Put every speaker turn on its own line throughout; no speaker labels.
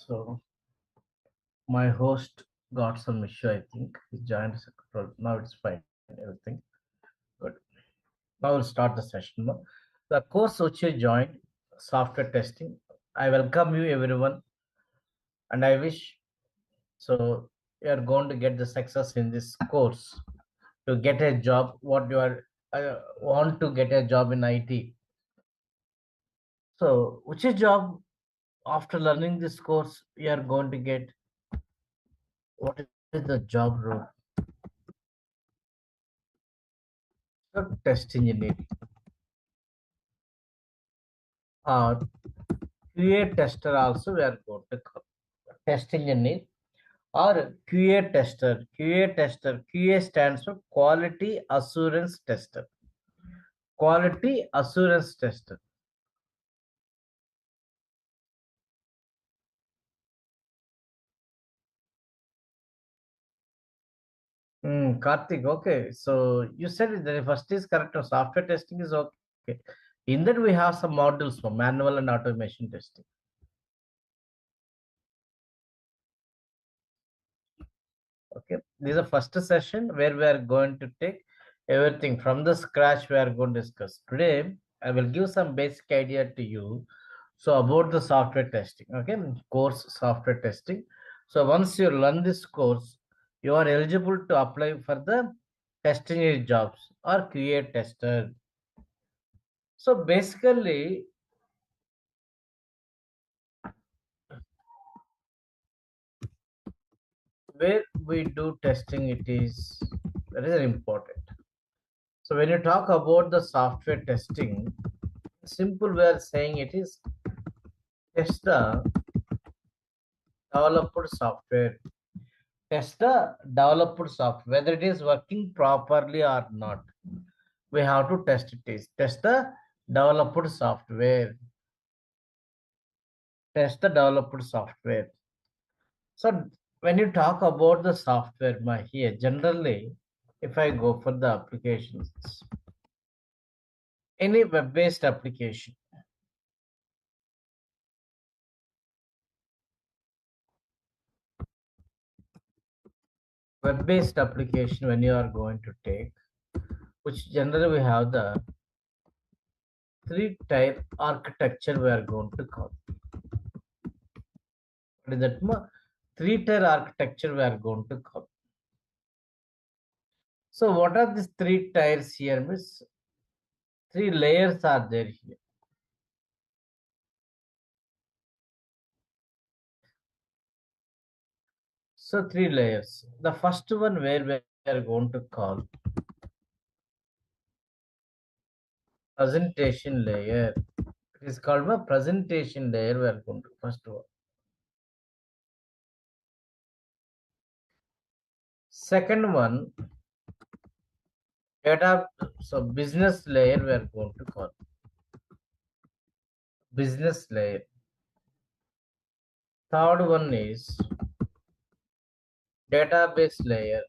So my host got some issue, I think. He joined us. Now it's fine, everything. Good. Now we'll start the session. The course which you joined, software testing. I welcome you everyone and I wish so you are going to get the success in this course to get a job what you are want to get a job in IT. So which is job after learning this course you are going to get, what is the job role? So test engineering or QA tester also we are going to call test engineer or QA tester. QA tester. QA stands for quality assurance tester. Quality assurance tester. Karthik, okay. So you said the first is correct. Software testing is okay. In that we have some modules for manual and automation testing. Okay, this is the first session where we are going to take everything from the scratch. We are going to discuss today. I will give some basic idea to you. So about the software testing, okay, course software testing. So once you learn this course, you are eligible to apply for the test engineer jobs or QA tester. So basically, where we do testing, it is very important. So when you talk about the software testing, simple way of saying it is test the developed software. Test the developed software, whether it is working properly or not. We have to test it is. Test the developed software. Test the developed software. So when you talk about the software, my here generally, if I go for the applications, any web-based application, web-based application when you are going to take, which generally we have the three-tier architecture we are going to call. What is that? Three-tier architecture we are going to call. So what are these three tiers here? Means three layers are there here. So three layers. The first one where we are going to call presentation layer. It is called a presentation layer. We are going to first one. Second one, data. So business layer we are going to call business layer. Third one is database layer.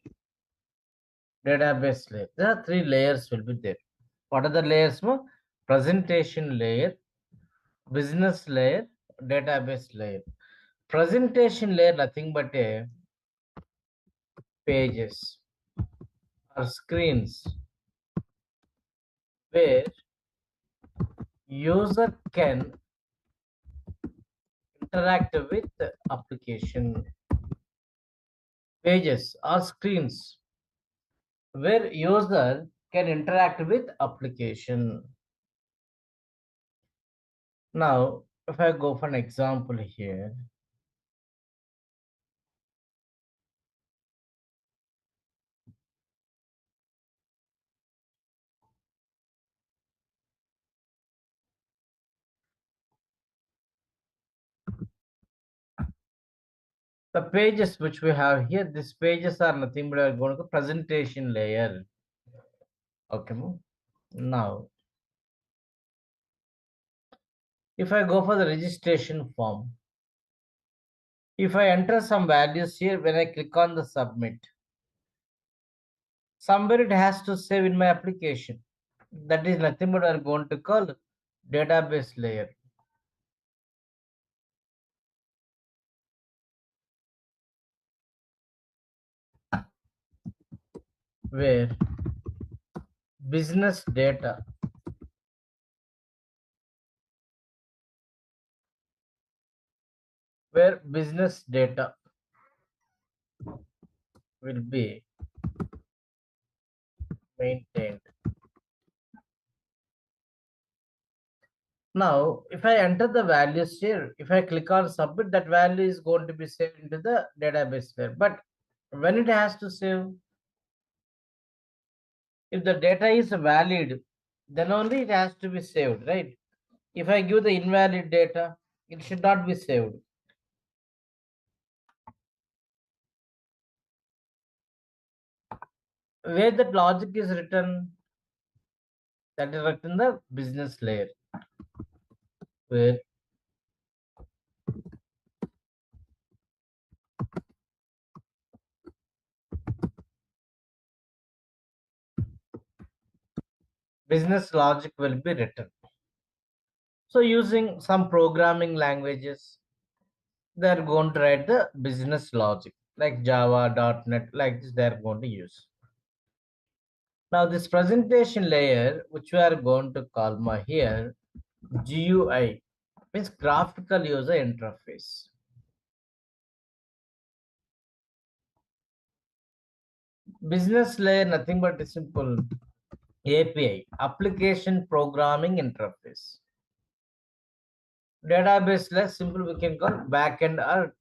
Database layer. There are three layers will be there. What are the layers? Presentation layer, business layer, database layer. Presentation layer nothing but a pages or screens where user can interact with the application. Pages or screens where user can interact with application. Now, if I go for an example here, the pages which we have here, these pages are nothing but are going to presentation layer. Okay, now if I go for the registration form, if I enter some values here, when I click on the submit, somewhere it has to save in my application. That is nothing but we are going to call database layer. where business data business data will be maintained. Now, if I enter the values here, if I click on submit, that value is going to be saved into the database there. But when it has to save, if the data is valid, then only it has to be saved, right? If I give the invalid data, it should not be saved. Where that logic is written, that is written in the business layer, where business logic will be written. So using some programming languages, they're going to write the business logic like Java, .NET, like this they're going to use. Now this presentation layer, which we are going to call my here, GUI, means graphical user interface. Business layer, nothing but a simple API, application programming interface. Database less simple, we can call backend or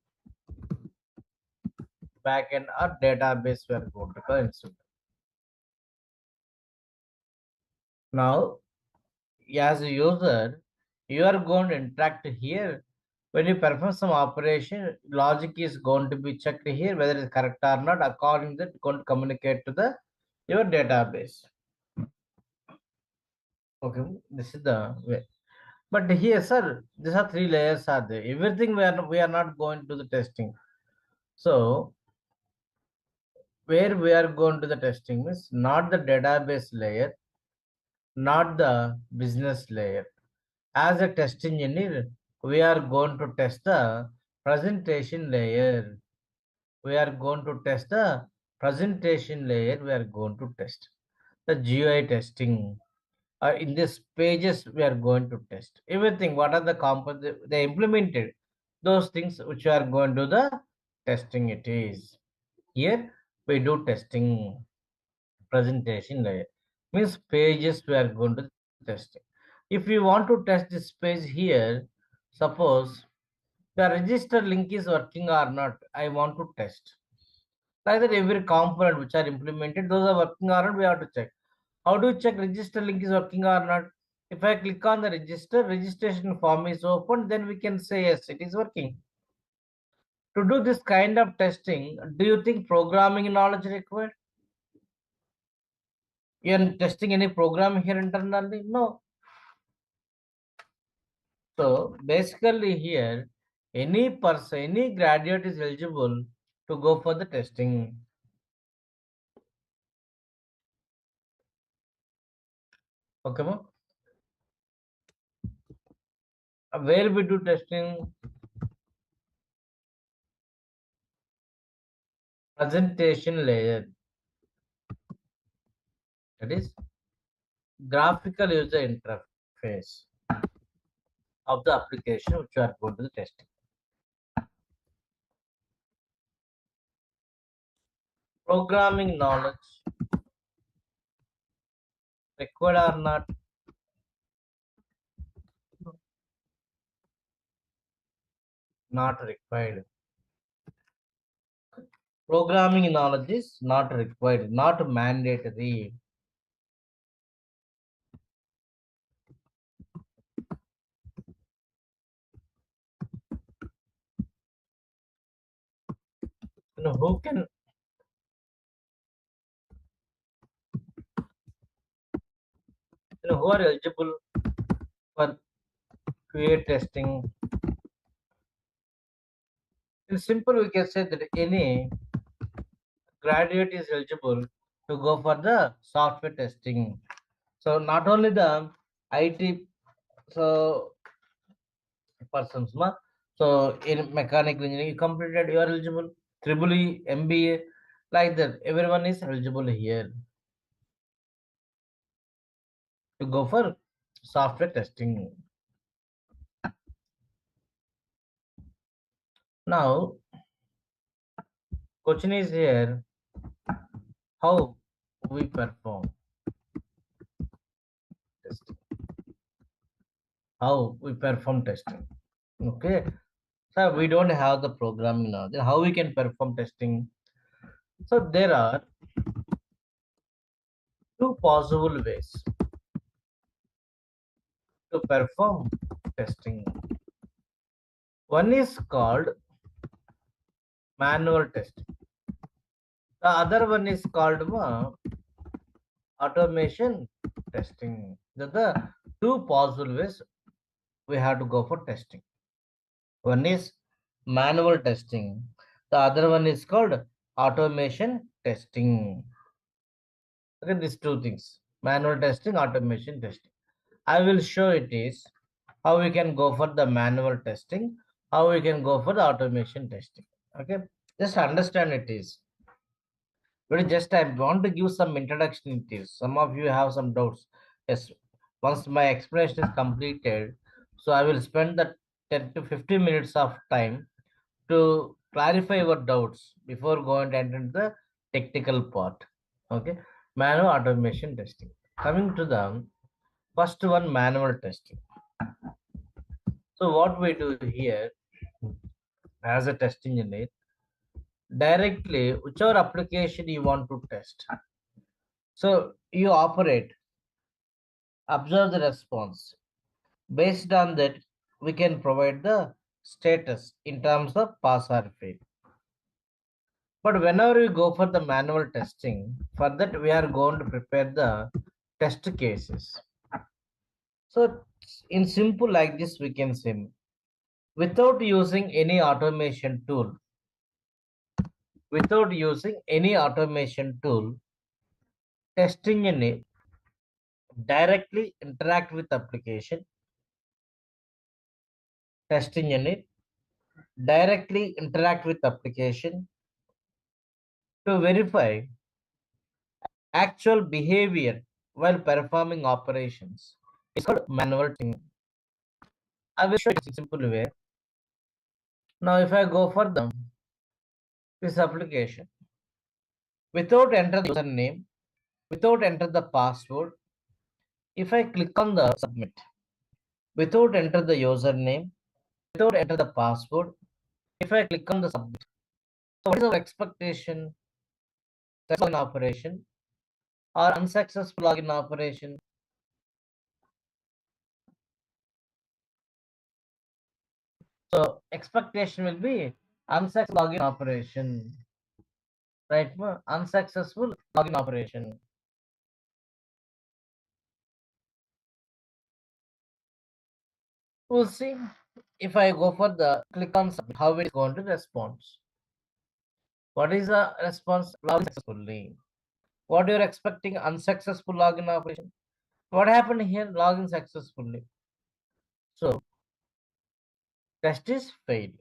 database we are going to call instead. Now, as a user, you are going to interact here. When you perform some operation, logic is going to be checked here whether it's correct or not. According to that, going to communicate to the your database. Okay, this is the way. But here, sir, these are three layers are there. Everything we are not going to the testing. So where we are going to the testing is not the database layer, not the business layer. As a test engineer, we are going to test the presentation layer. We are going to test the presentation layer. We are going to test the GUI testing. In these pages, we are going to test everything. What are the components they implemented? Those things which we are going to do the testing. It is here we do testing presentation layer means pages we are going to test. If we want to test this page here, suppose the register link is working or not, I want to test. Like that every component which are implemented, those are working or not, we have to check. How do you check register link is working or not? If I click on the register, registration form is open, then we can say yes, it is working. To do this kind of testing, do you think programming knowledge required? You are testing any program here internally? No. So basically here, any person, any graduate is eligible to go for the testing. Okay, ma? Where we do testing? Presentation layer. That is graphical user interface of the application which you are going to the testing. Programming knowledge required or not? Not required. Programming knowledge is not required, not mandatory. Who can, who are eligible for QA testing? In simple, we can say that any graduate is eligible to go for the software testing. So not only the IT so persons, so in mechanical engineering you completed, you are eligible. Triple E, MBA, Like that, everyone is eligible here to go for software testing. Now, question is here, how we perform testing. How we perform testing. Okay. So we don't have the programming now. Then how we can perform testing? So there are two possible ways to perform testing. One is called manual testing. The other one is called automation testing. The two possible ways we have to go for testing. One is manual testing. The other one is called automation testing. Okay, these two things: manual testing, automation testing. I will show it is how we can go for the manual testing, how we can go for the automation testing. Okay, just understand it is. But just I want to give some introduction. It is. Some of you have some doubts. Yes, once my explanation is completed, so I will spend the 10 to 15 minutes of time to clarify your doubts before going to enter into the technical part. Okay, manual automation testing. Coming to the first one, manual testing. So what we do here as a testing unit, directly whichever application you want to test. So you operate, observe the response. Based on that, we can provide the status in terms of pass or fail. But whenever we go for the manual testing, for that we are going to prepare the test cases. So in simple like this, we can say, without using any automation tool, without using any automation tool, testing unit directly interact with application, testing unit directly interact with application to verify actual behavior while performing operations. It's called manual testing. I will show you in simple way. Now, if I go for this application, without enter the username, without enter the password, if I click on the submit, without enter the username, without enter the password, if I click on the submit, so what is our expectation? Login operation or unsuccessful login operation? So expectation will be unsuccessful login operation, right? Unsuccessful login operation. We'll see if I go for the click on submit, how it is going to respond. What is the response? Login successfully. What you're expecting? Unsuccessful login operation. What happened here? Login successfully. So test is failed.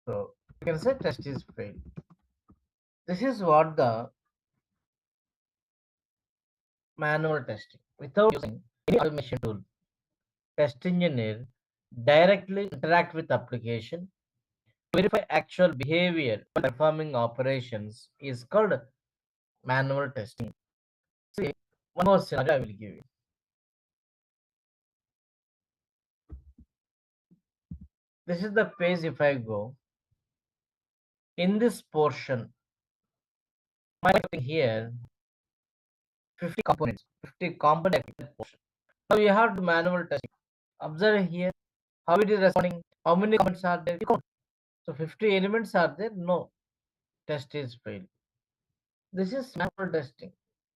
So you can say test is failed. This is what the manual testing without using any automation tool. Test engineer directly interact with application, verify actual behavior when performing operations is called manual testing. See, one more scenario I will give you. This is the page. If I go in this portion, my here 50 components, 50 component portion. Now you have to manual testing. Observe here how it is responding, how many comments are there. So 50 elements are there. No, test is failed. This is manual testing.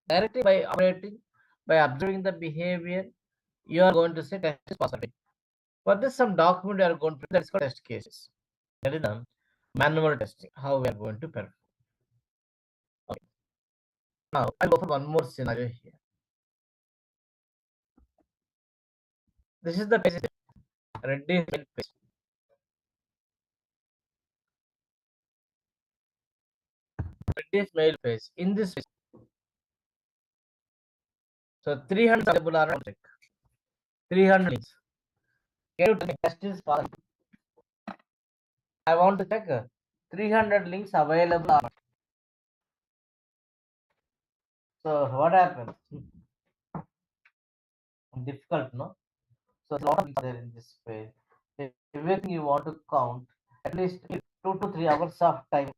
Directly by operating, by observing the behavior, you are going to say test is positive. For this, some document you are going to prepare, that's called test cases. That is the manual testing, how we are going to perform. Okay. Now, I'll go for one more scenario here. This is the page, ready page. 20th mail phase. In this phase, so 300 available are not check. 300 links. Can you tell me test is for I want to check 300 links available are not. So what happens? Difficult, no? So a lot of links are there in this page. If everything you want to count, at least 2 to 3 hours of time.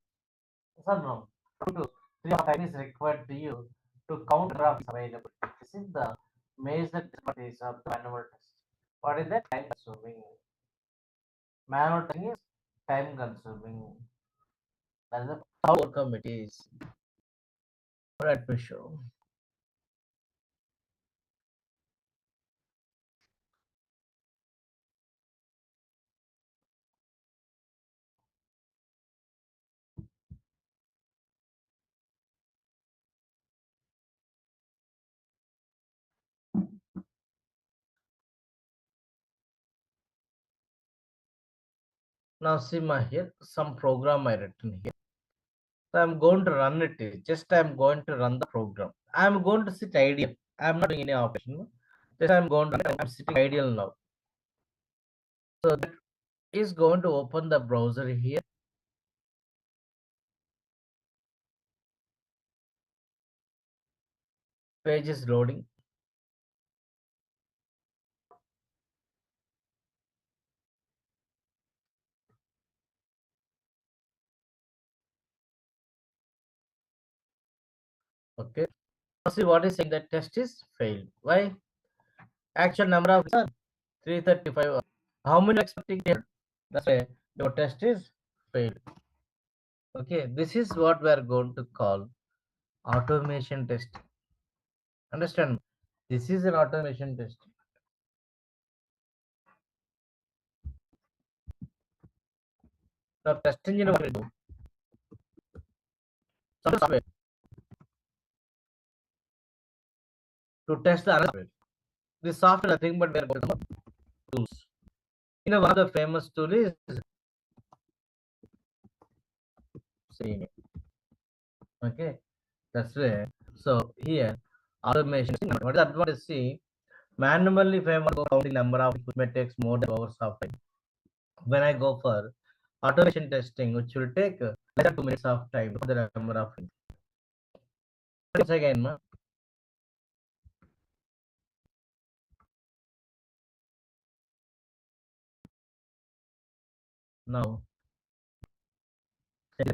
Sir, no. 2 to 3 hours time is required to you to count the of available. This is the major difficulties of the manual test. What is that? Time consuming. Manual testing is time consuming. That is the how overcome it is. Let me show. Now see my here some program I written here. So I'm going to run it. Just I'm going to run the program. I'm going to sit ideal. I'm not doing any operation. Just I'm going to I'm sitting ideal now. So that is going to open the browser here. Page is loading. Okay. Now see what is saying that test is failed. Why? Actual number of 335. How many expecting here? That's why your test is failed. Okay, this is what we are going to call automation test. Understand? This is an automation test. Now test engine what will do? Some software to test the other software. This software nothing but we are going to tools. You know one of the famous tool is Selenium. Okay, that's why. So here automation. What is the advantage? See, manually if I want to go count the number of it may takes more than hours of time. When I go for automation testing, which will take less than 2 minutes of time for the number of things. Once again, now this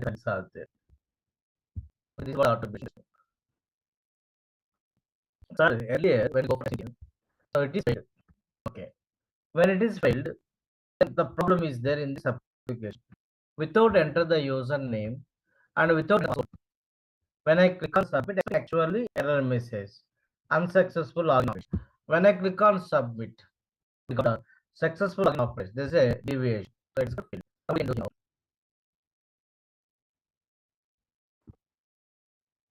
is what automation. Sorry, earlier when you go for so it is failed. Okay, when it is failed, then the problem is there in this application. Without enter the username and without password, when I click on submit, actually error message unsuccessful login operation. When I click on submit, we got a successful login operation. There's a deviation, so it's failed. Now we can do now.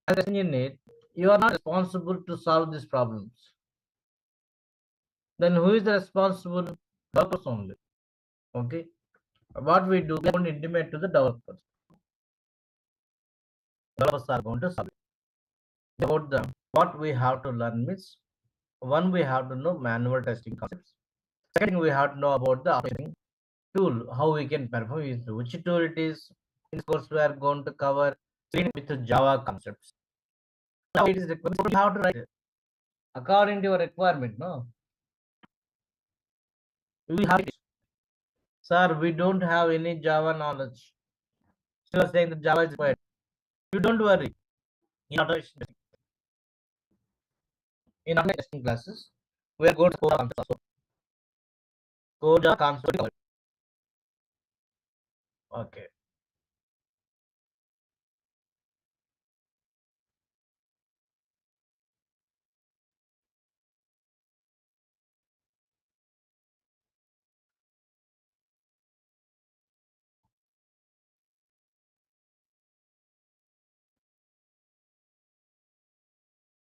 As an engineer, you are not responsible to solve these problems. Then who is the responsible? Developers only. Okay. What we do, we are going to intimate to the developers. Developers are going to solve it. About the what we have to learn means one we have to know manual testing concepts. Second, we have to know about the automation tool, how we can perform it, which tool it is. In this course, we are going to cover with Java concepts. Now it is required. You have to write it according to your requirement. No, you will have it. Sir, we don't have any Java knowledge. Still saying that Java is required. You don't worry. In automation, in automation testing classes, we are going to code concepts also. Code Java concept. Okay.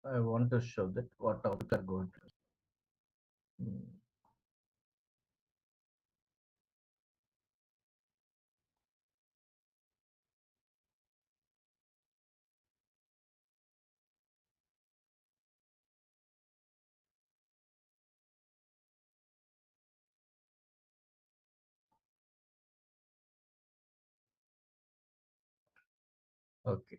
I want to show that what topic are going to. Hmm. Okay.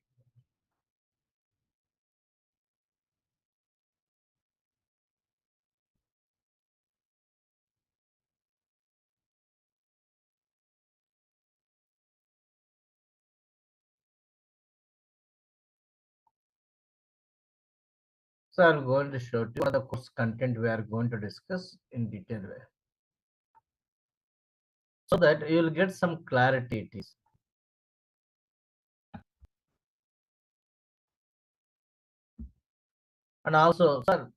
So I'm going to show you what the course content we are going to discuss in detail way, so that you will get some clarity it is. And also, sir,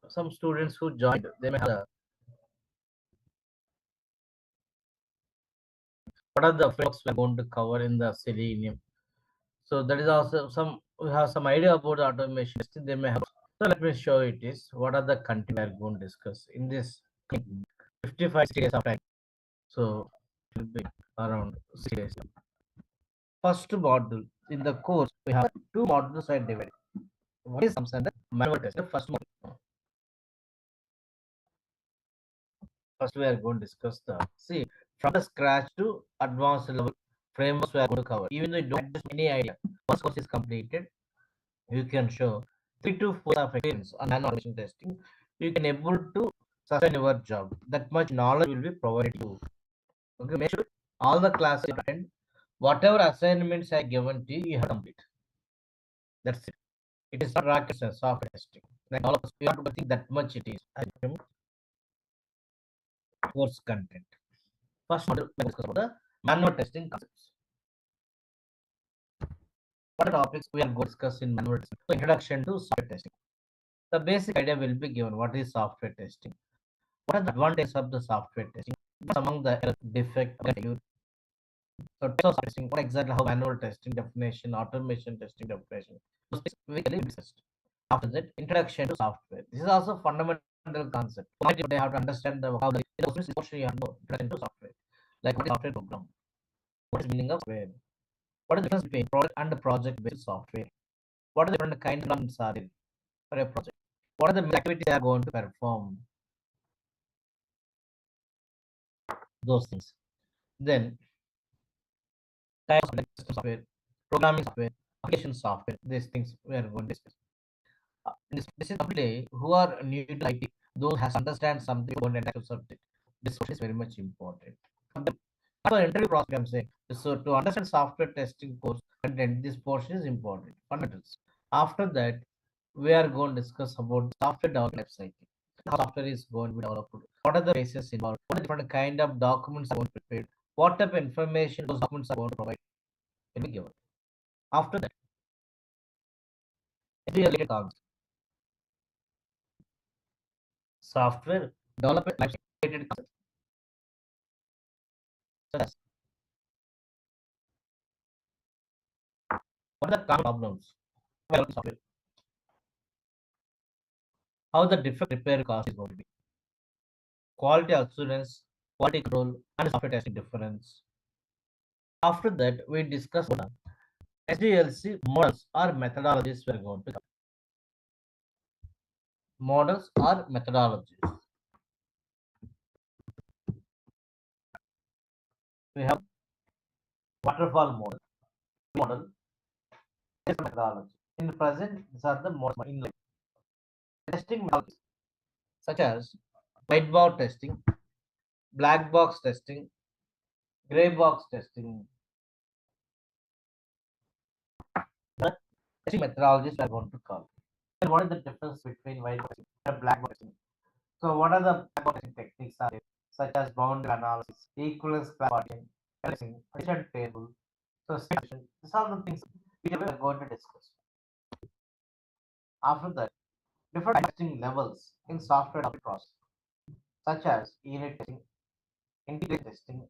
some students who joined, they may have what are the frameworks we're going to cover in the selenium. So that is also some we have some idea about automation testing. They may have. So let me show it is what are the content we are going to discuss in this 55 days of time. So it will be around 6 days. First module in the course we have two modules are divided. One is some the manual test. The first module. First we are going to discuss the see from the scratch to advanced level frameworks we are going to cover. Even though you don't have any idea, once course is completed, you can show 3 to 4 of experience on automation testing. You can able to sustain your job. That much knowledge will be provided to you. Okay, make sure all the classes you attend, whatever assignments are given to you, you have to complete. That's it. It is not rocket science, software testing. Like all of us, you have to think that much it is. I think course content. First, we will discuss about the manual testing concepts. What are the topics we are going to discuss in manual testing? So, introduction to software testing. The basic idea will be given. What is software testing? What are the advantages of the software testing? What's among the defect failure? So types of testing, what exactly how manual testing definition, automation testing definition. Those things we can discussed. After that, introduction to software. This is also fundamental concept. They have to understand the how the portion you have to know introduction to software. Like what is software program? What is meaning of software? What is the difference between product and project based software? What are the different kind of developments are there for a project? What are the activities they are going to perform? Those things. Then types of system software, programming software, application software, these things we are going to discuss. This is completely who are new to IT, those has understand something about the subject. This is very much important. For interview process, I'm saying. So to understand software testing course content, this portion is important. Fundamentals. After that, we are going to discuss about software development life cycle. How software is going to be developed. What are the phases involved? What are the different kind of documents are going to be prepared? What type of information those documents are going to provide will be given. After that, related concepts. Software development life cycle related concepts. Such as what are the common problems? Software. How the defect repair cost is going to be. Quality assurance, quality control, and software testing difference. After that, we discuss SDLC models or methodologies we're going to cover. Models or methodologies. We have waterfall model, methodology. In the present, these are the models in testing methodologies such as white box testing, black box testing, gray box testing. The testing methodologies we are going to cover. And what is the difference between white box and black box testing? So, what are the black box testing techniques are there, such as boundary analysis, equivalence classification, addition table, so these are the things we are going to discuss. After that, different testing levels in software development process, such as unit testing, integration testing,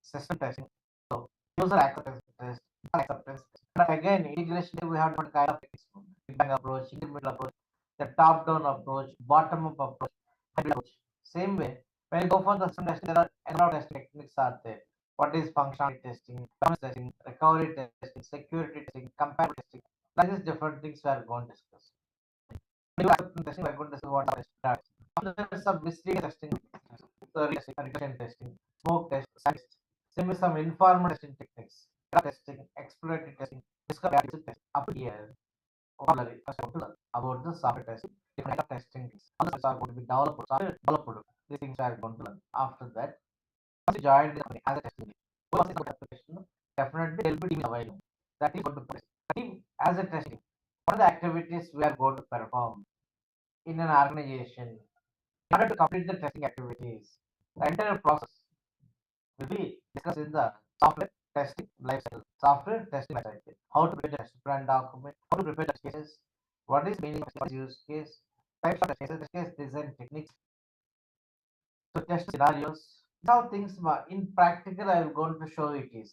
system testing, so user acceptance test, acceptance. But again, integration we have different kind of big bang approach, intermediate approach, the top-down approach, bottom-up approach, hybrid approach. Same way, when you go for the system testing, there are a lot of testing techniques are there. What is functionality testing, performance testing, recovery testing, security testing, compatibility testing. Like these different things we are going to discuss. Acceptance testing, we are going to discuss what are testing. After that, some misleading testing, so regression testing, smoke test, science. Same with some informal testing techniques, testing, exploratory testing, discuss where testing. Up here, vocabulary. First, I want to learn about the software testing. Different type of testing. How the software are going to be developed. Software developed. These things are going to learn. After that, once you join the company as a testing engineer, once it's about application, definitely there will be team available. That is going to test. The team as a testing. What are the activities we are going to perform in an organization in order to complete the testing activities? The entire process will be discussed in the software testing lifecycle. Software testing lifecycle. How to prepare the test plan document, how to prepare test cases, what is meaning of test use case, types of test cases, test case design techniques, so test scenarios. How things in practical I am going to show it is.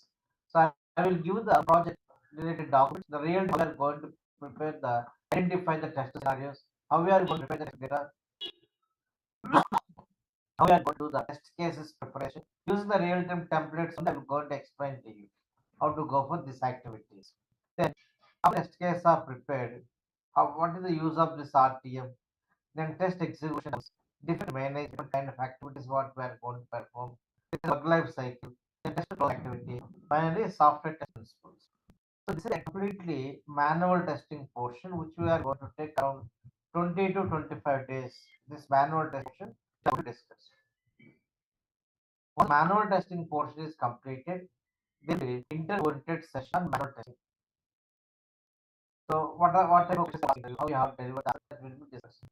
So I will give the project related documents, the real we are going to prepare the identify the test scenarios, how we are going to prepare the data, how we are going to do the test cases preparation. Using the real-time templates, I am going to explain to you how to go for these activities. Then, how test cases are prepared, what is the use of this RTM, then test execution, different management kind of activities, what we are going to perform, then work life cycle, then test control activity, finally software test principles. So this is a completely manual testing portion, which we are going to take around 20 to 25 days. This manual testing we will discuss. Once manual testing portion is completed, there will be inter-oriented session on manual testing. So what type of questions how you have delivered that will be discussed.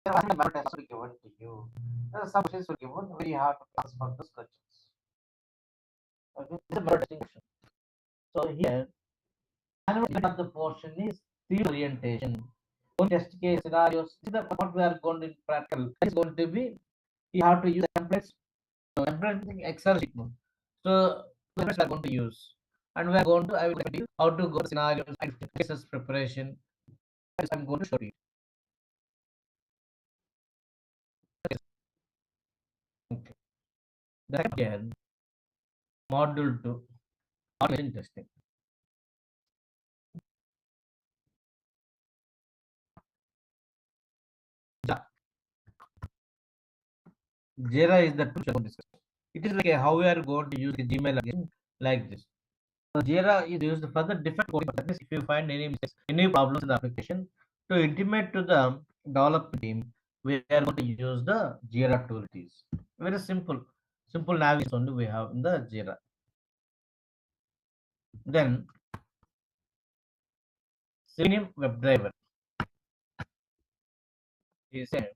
Then after the manual test will be given to you. Some questions will be given where you have to answer those questions. Okay, this is manual testing question. So here, manual of the portion is theory orientation. One test case scenarios. This is what we are going to practical. It's going to be you have to use templates. So template Excel sheet. So templates we are going to use, and we are going to I will tell you how to go scenarios and cases preparation. I'm going to show you. Okay. The second again, module 2, automation testing. Jira is the tool we are going to discuss. It is like how we are going to use the Gmail again, like this. So Jira is used for the different coding. That means if you find any mistakes, any problems in the application, to intimate to the development team, we are going to use the Jira tool. It is very simple, simple navigation only we have in the Jira. Then Selenium WebDriver is a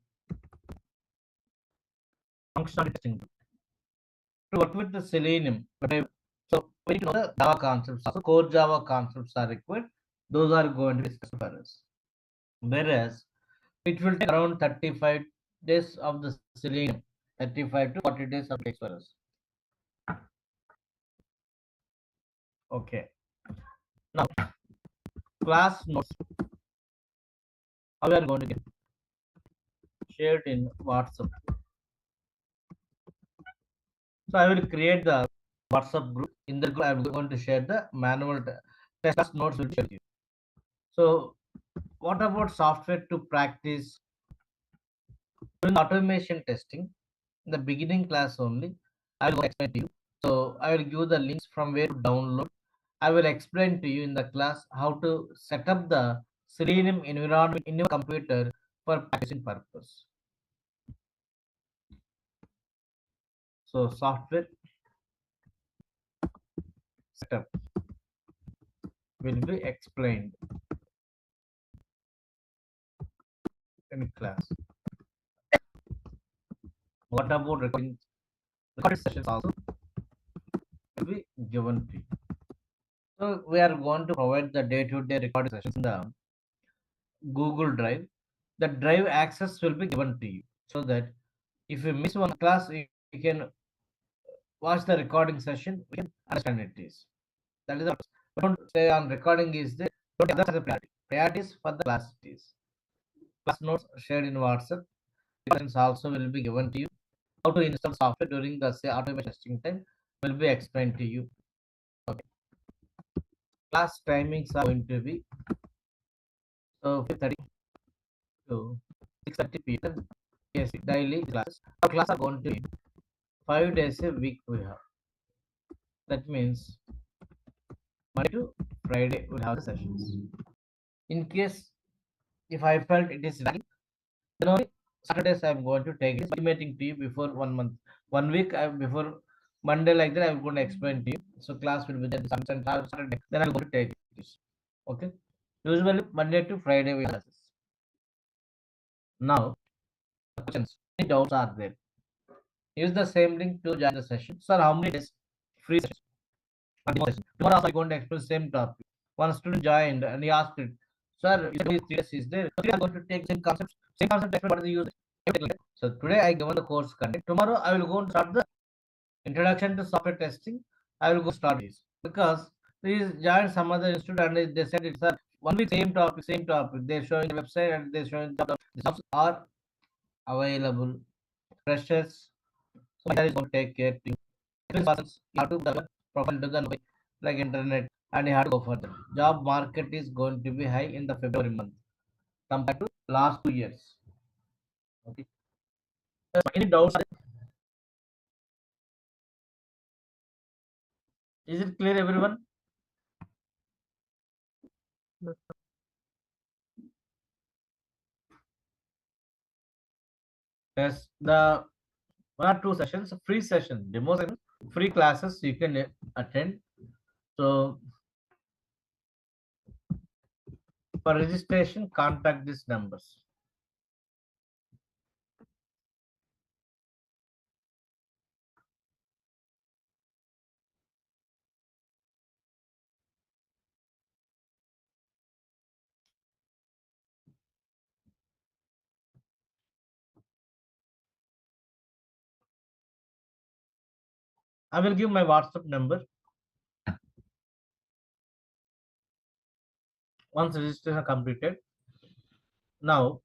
functional testing tool. To work with the Selenium WebDriver, so we need to know the Java concepts. Also, core Java concepts are required. Those are going to be discussed for us. Whereas it will take around 35 days of the Selenium, 35 to 40 days of takes for us. Okay. Now, class notes, how we are going to get shared in WhatsApp. So I will create the WhatsApp group. In the group, I am going to share the manual test notes will share you. So, what about software to practice during automation testing? In the beginning class only, I will explain to you. So I will give the links from where to download. I will explain to you in the class how to set up the Selenium environment in your computer for practicing purpose. So software setup will be explained in class. What about recording? Recorded sessions also will be given to you. So we are going to provide the day-to-day recording sessions in the Google Drive. The drive access will be given to you so that if you miss one class, you can watch the recording session. We can understand it is. That is the purpose. We don't say on recording is the don't have that as a priority. Priority is for the class it is. Class notes shared in WhatsApp. Questions also will be given to you. How to install software during the say automation testing time will be explained to you. Okay. Class timings are going to be so 5:30 to 6:30 p.m. Yes, daily classes. Our class are going to be 5 days a week we have. That means Monday to Friday we'll have the sessions. In case if I felt it is lagging, then only Saturdays I'm going to take it. It's intimating to you before 1 month, 1 week before Monday like that. I'm going to explain to you. So class will be there Saturday. Then I'm going to take this. Okay. Usually Monday to Friday we have classes. Now the questions, any doubts are there? Use the same link to join the session. Sir, how many days? Free session. Tomorrow also I'm going to explain the same topic. One student joined and he asked it, Sir, is 3 days is there? So we are going to take same concept, explain what is the use. So today I given the course content. Tomorrow I will go and start the introduction to software testing. I will go start this because please join some other institute and they said it's a 1 week same topic, same topic. They're showing the website and they're showing the jobs are available. Freshers, so my is going to take care to you. You have to develop profile to the like internet and you have to go for them. Job market is going to be high in the February month compared to last 2 years. Okay. Any doubts? Is it clear, everyone? Yes. The 1 or 2 sessions, free session, demo session, free classes you can attend. So for registration, contact these numbers. I will give my WhatsApp number. Once registration completed, now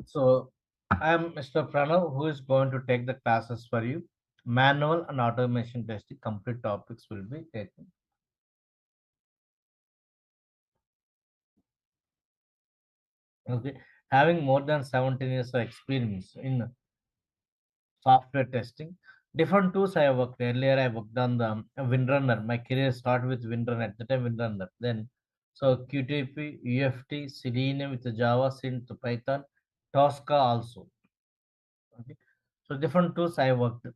so I am Mr. Pranav who is going to take the classes for you. Manual and automation testing complete topics will be taken. Okay, having more than 17 years of experience in software testing. Different tools I worked. Earlier, I worked on the Windrunner. My career started with Windrunner. At the time, Windrunner. Then, so QTP, UFT, Selenium with the Java, Synth, Python, Tosca also. Okay. So different tools I worked.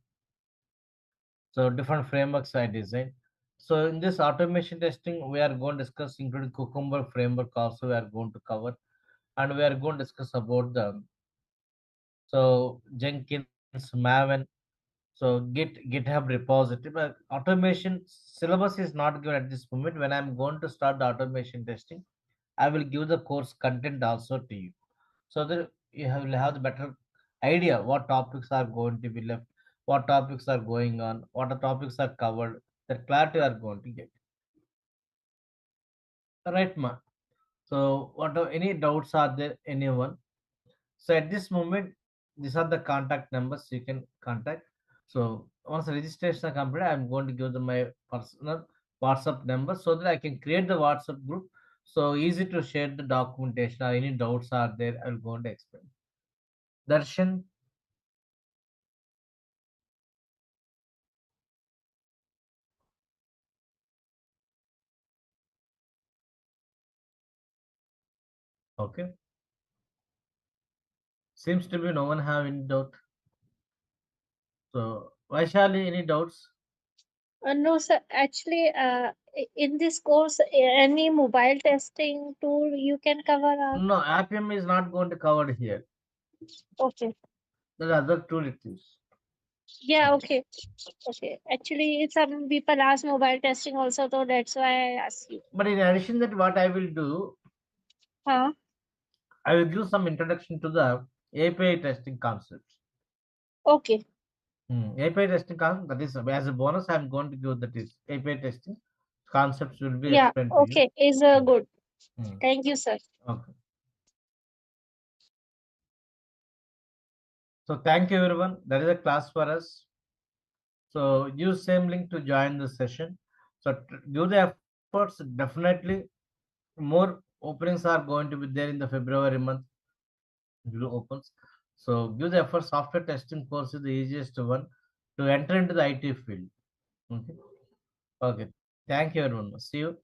So different frameworks I designed. So in this automation testing, we are going to discuss including Cucumber framework also we are going to cover, and we are going to discuss about the so Jenkins, Maven, so GitHub repository. But automation syllabus is not given at this moment. When I'm going to start the automation testing, I will give the course content also to you, so that will have the better idea what topics are going to be left, what topics are going on, what the topics are covered. That clarity are going to get. Right, ma. So, what are any doubts are there? Anyone? So at this moment, these are the contact numbers you can contact. So once the registration is complete, I'm going to give them my personal WhatsApp number so that I can create the WhatsApp group. So easy to share the documentation or any doubts are there, I'll go and explain. Darshan, okay. Seems to be no one have any doubt. So Vaishali, any doubts?
No, sir. Actually, in this course, any mobile testing tool you can cover.
No, Appium is not going to cover here.
Okay.
There are other tool it is.
Yeah. Okay. Okay. Actually, some people ask mobile testing also, so that's why I ask you.
But in addition that, what I will do,
Huh?
I will give some introduction to the API testing concepts.
Okay.
API testing concept, that is as a bonus, I'm going to give that is API testing concepts will be
Yeah.
explained to you.
Okay. Is
Hmm,
good.
hmm.
Thank you, sir.
Okay. So thank you everyone. That is a class for us. So use same link to join the session. So do the efforts. Definitely more openings are going to be there in the February month. Do opens. So give the effort. Software testing course is the easiest one to enter into the IT field. Okay. Okay. Thank you, everyone. See you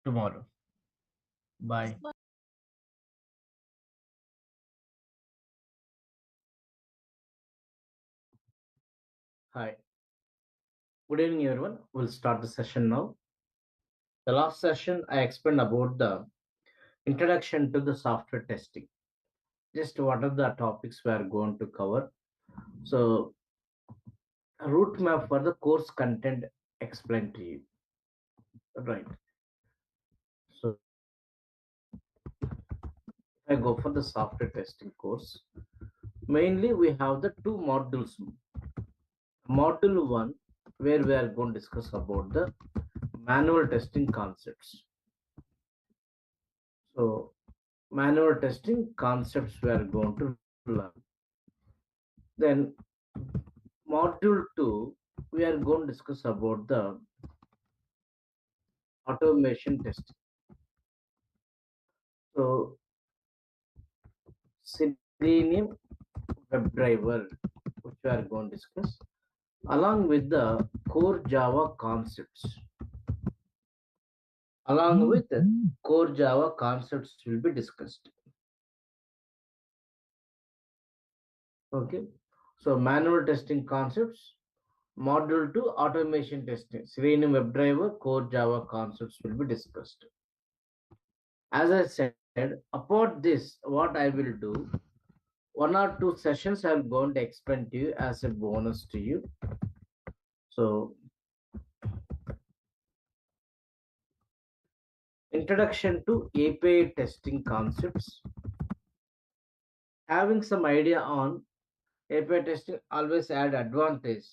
tomorrow. Bye. Hi. Good evening, everyone. We'll start the session now. The last session I explained about the introduction to the software testing. Just what are the topics we are going to cover. So a route map for the course content explained to you. Right. So if I go for the software testing course, mainly we have the two modules. Module one, where we are going to discuss about the manual testing concepts. So manual testing concepts we are going to learn. Then module 2, we are going to discuss about the automation testing. So Selenium WebDriver, which we are going to discuss, along with the core Java concepts. Along with the core Java concepts will be discussed. Okay. So manual testing concepts, module 2 automation testing, Selenium WebDriver, core Java concepts will be discussed. As I said, about this, what I will do, one or two sessions I'm going to explain to you as a bonus to you. So, introduction to API testing concepts. Having some idea on API testing always add advantage.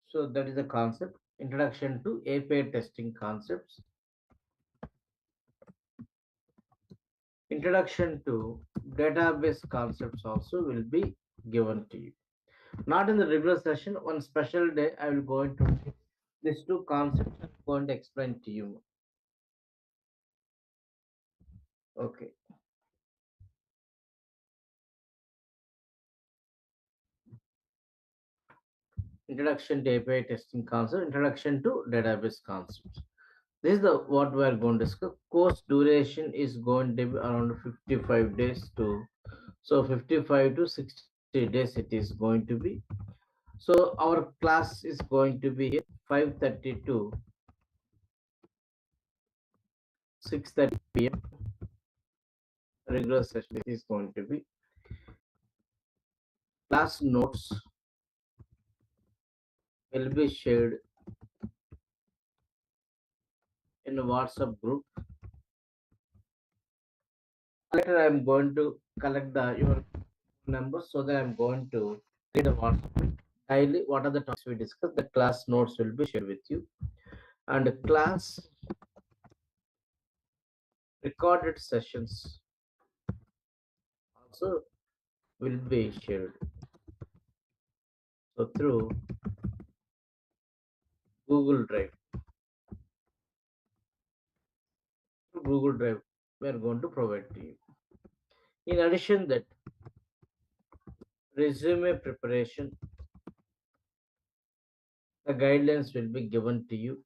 So that is the concept. Introduction to API testing concepts. Introduction to database concepts also will be given to you. Not in the regular session. One special day I will go into these two concepts. I'm going to explain to you. Okay. Introduction to API testing concept. Introduction to database concepts. This is the what we are going to discuss. Course duration is going to be around 55 days to 55 to 60 days it is going to be. So our class is going to be 5:30 to 6:30 p.m. Regular session is going to be. Class notes will be shared in a WhatsApp group. Later, I'm going to collect your numbers so that I'm going to read the WhatsApp daily. What are the topics we discussed? The class notes will be shared with you, and class recorded sessions also will be shared. So through Google Drive, we are going to provide to you. In addition, that resume preparation, the guidelines will be given to you.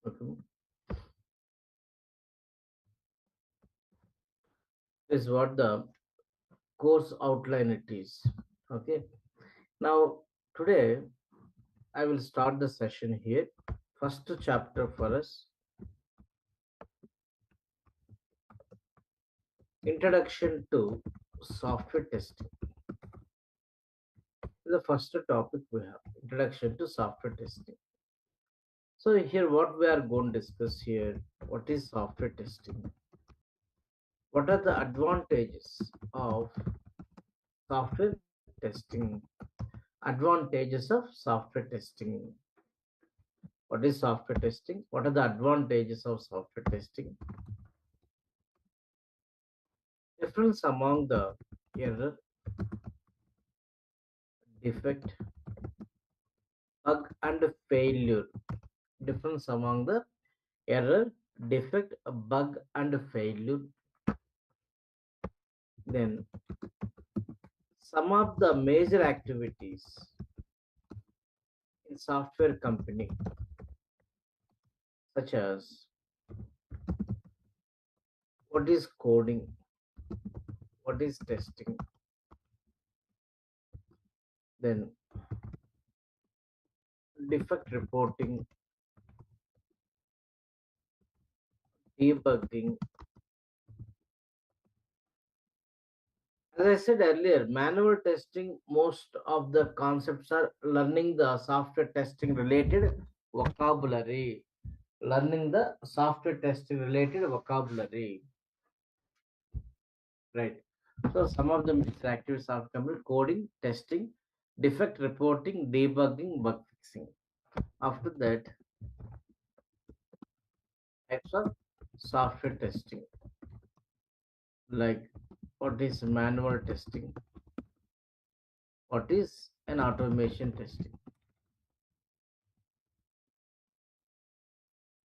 Okay. This is what the course outline it is. Okay. Now today I will start the session here. First chapter for us, introduction to software testing. The first topic we have, introduction to software testing. So here what we are going to discuss here, what is software testing? What are the advantages of software testing? Advantages of software testing. What is software testing? What are the advantages of software testing? Difference among the error, defect, bug, and failure. Difference among the error, defect, a bug, and a failure. Then some of the major activities in software company, such as what is coding, what is testing, then defect reporting, debugging. As I said earlier, manual testing, most of the concepts are learning the software testing related vocabulary. Learning the software testing related vocabulary, right? So some of the major activities are coding, testing, defect reporting, debugging, bug fixing. After that, types of software testing, like what is manual testing, what is an automation testing.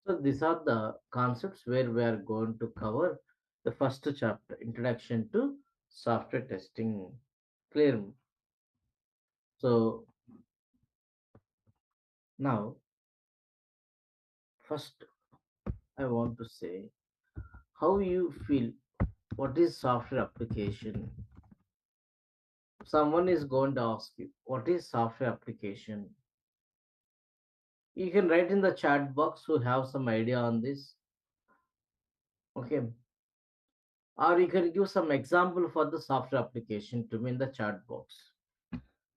So these are the concepts where we are going to cover the first chapter, Introduction to Software Testing. Clear? So now, first I want to say how you feel. What is software application? Someone is going to ask you, what is software application? You can write in the chat box who have some idea on this. Okay. Or you can give some example for the software application to me in the chat box.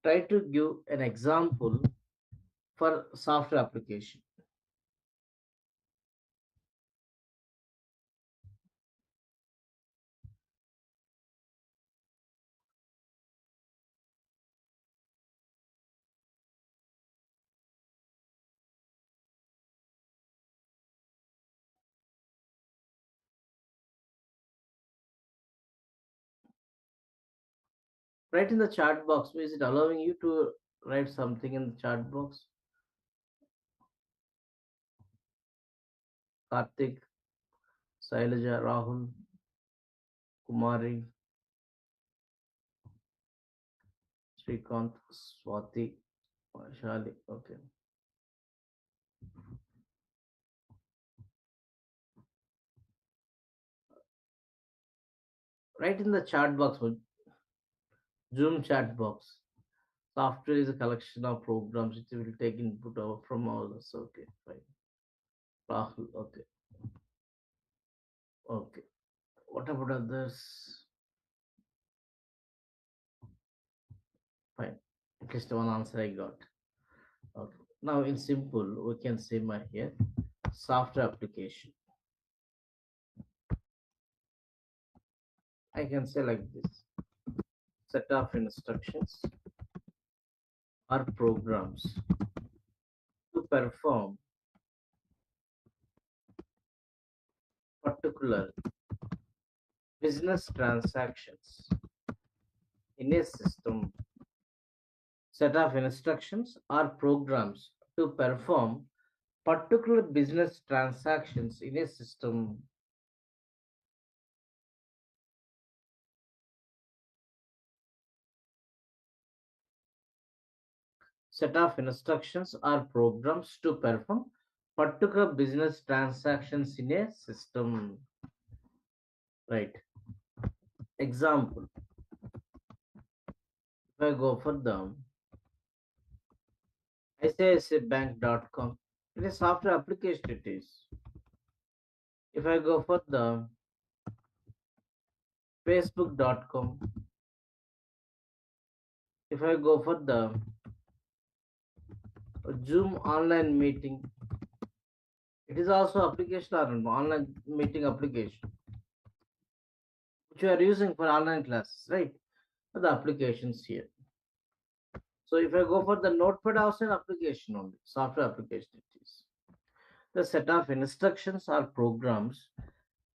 Try to give an example for software application. Write in the chat box. Is it allowing you to write something in the chat box? Karthik, Sailaja, Rahul, Kumari, Srikanth, Swati, Shali. Okay. Write in the chat box, Zoom chat box. Software is a collection of programs which will take input from others. Okay, fine. Rahul, okay, okay. What about others? Fine. At least one answer I got. Okay. Now in simple, we can say my here software application. I can say like this: set of instructions or programs to perform particular business transactions in a system. Set of instructions or programs to perform particular business transactions in a system. Set of instructions or programs to perform particular business transactions in a system. Right. Example, if I go for the ICICIbank.com, it is software application it is. If I go for the Facebook.com, if I go for the Zoom online meeting, it is also application or an online meeting application which you are using for online classes, right? The applications here. So if I go for the Notepad, also an application only, software application it is. The set of instructions or programs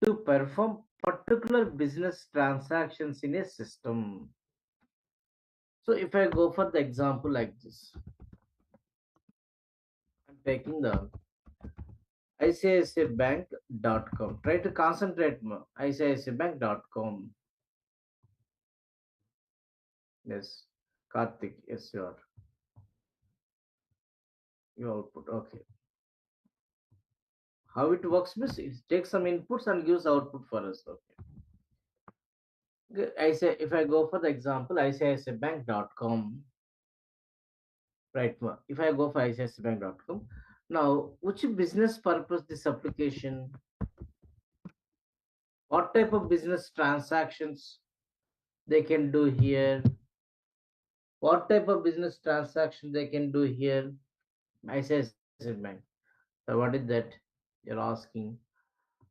to perform particular business transactions in a system. So if I go for the example like this, I'm taking the ICICI Bank .com. Try to concentrate more. ICICIbank.com. Yes. Karthik, yes, your output. Okay. How it works means it takes some inputs and gives output for us. Okay. I say if I go for the example, ICICIbank.com. Right. If I go for ICICIbank.com, now which business purpose this application? What type of business transactions they can do here? What type of business transaction they can do here? ICICI Bank. So what is that you're asking?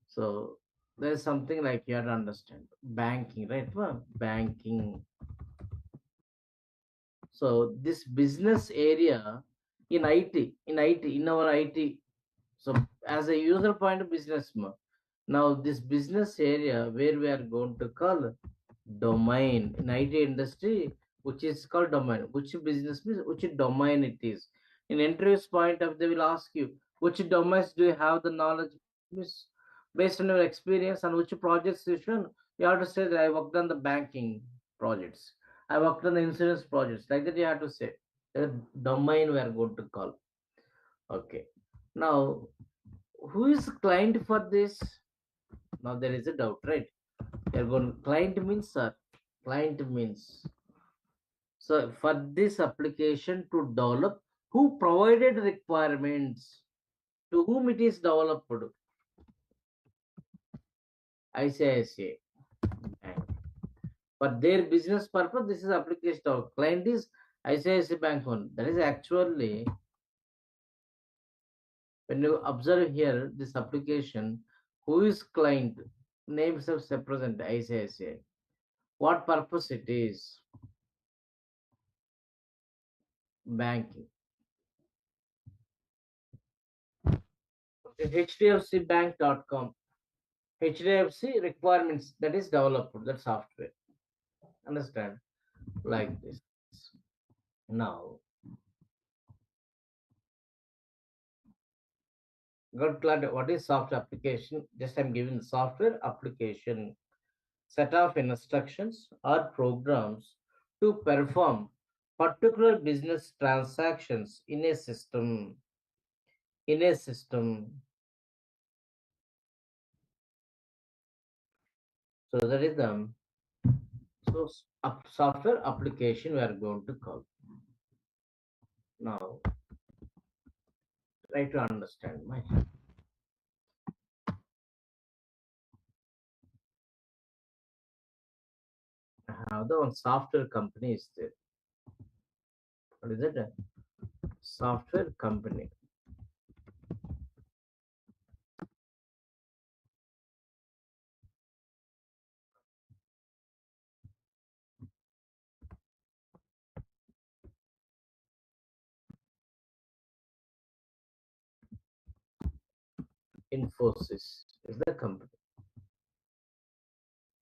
So there's something like you have to understand banking, right? Well, banking. So this business area in in our IT. So as a user point of business, now this business area where we are going to call domain in IT industry, which is called domain. Which business means which domain it is. In interviews point of they will ask you which domains do you have the knowledge means based on your experience and which projects you should. You have to say that I worked on the banking projects. I worked on the insurance projects. Like that you have to say. The domain we are going to call. Okay. Now, who is client for this? Now there is a doubt, right? You're going client means client means so for this application to develop, who provided requirements, to whom it is developed? ICICI Bank. For their business purpose, this is application of client is ICICI Bank one. That is actually when you observe here this application, who is client? Names of represent ICICI. What purpose it is? Banking. HDFCbank.com. HDFC requirements that is developed that software. Understand? Like this. Now, got clarity. What is software application? Just I'm giving the software application set of instructions or programs to perform particular business transactions in a system. In a system. So that is the so software application we are going to call. Now, try to understand my the one software company is there. What is it? Software company. Infosys is the company.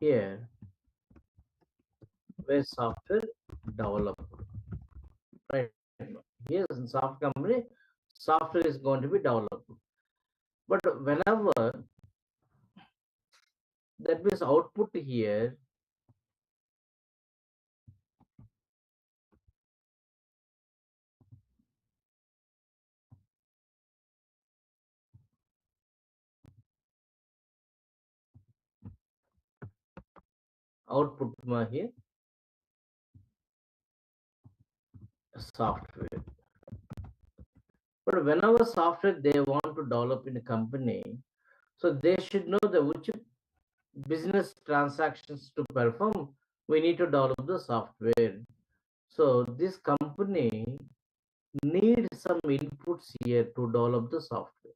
Here, where software developer. Right. Here in soft company, software is going to be developed. But whenever that means output here, output here, software. But whenever software they want to develop in a company, so they should know the which business transactions to perform. We need to develop the software. So this company need some inputs here to develop the software.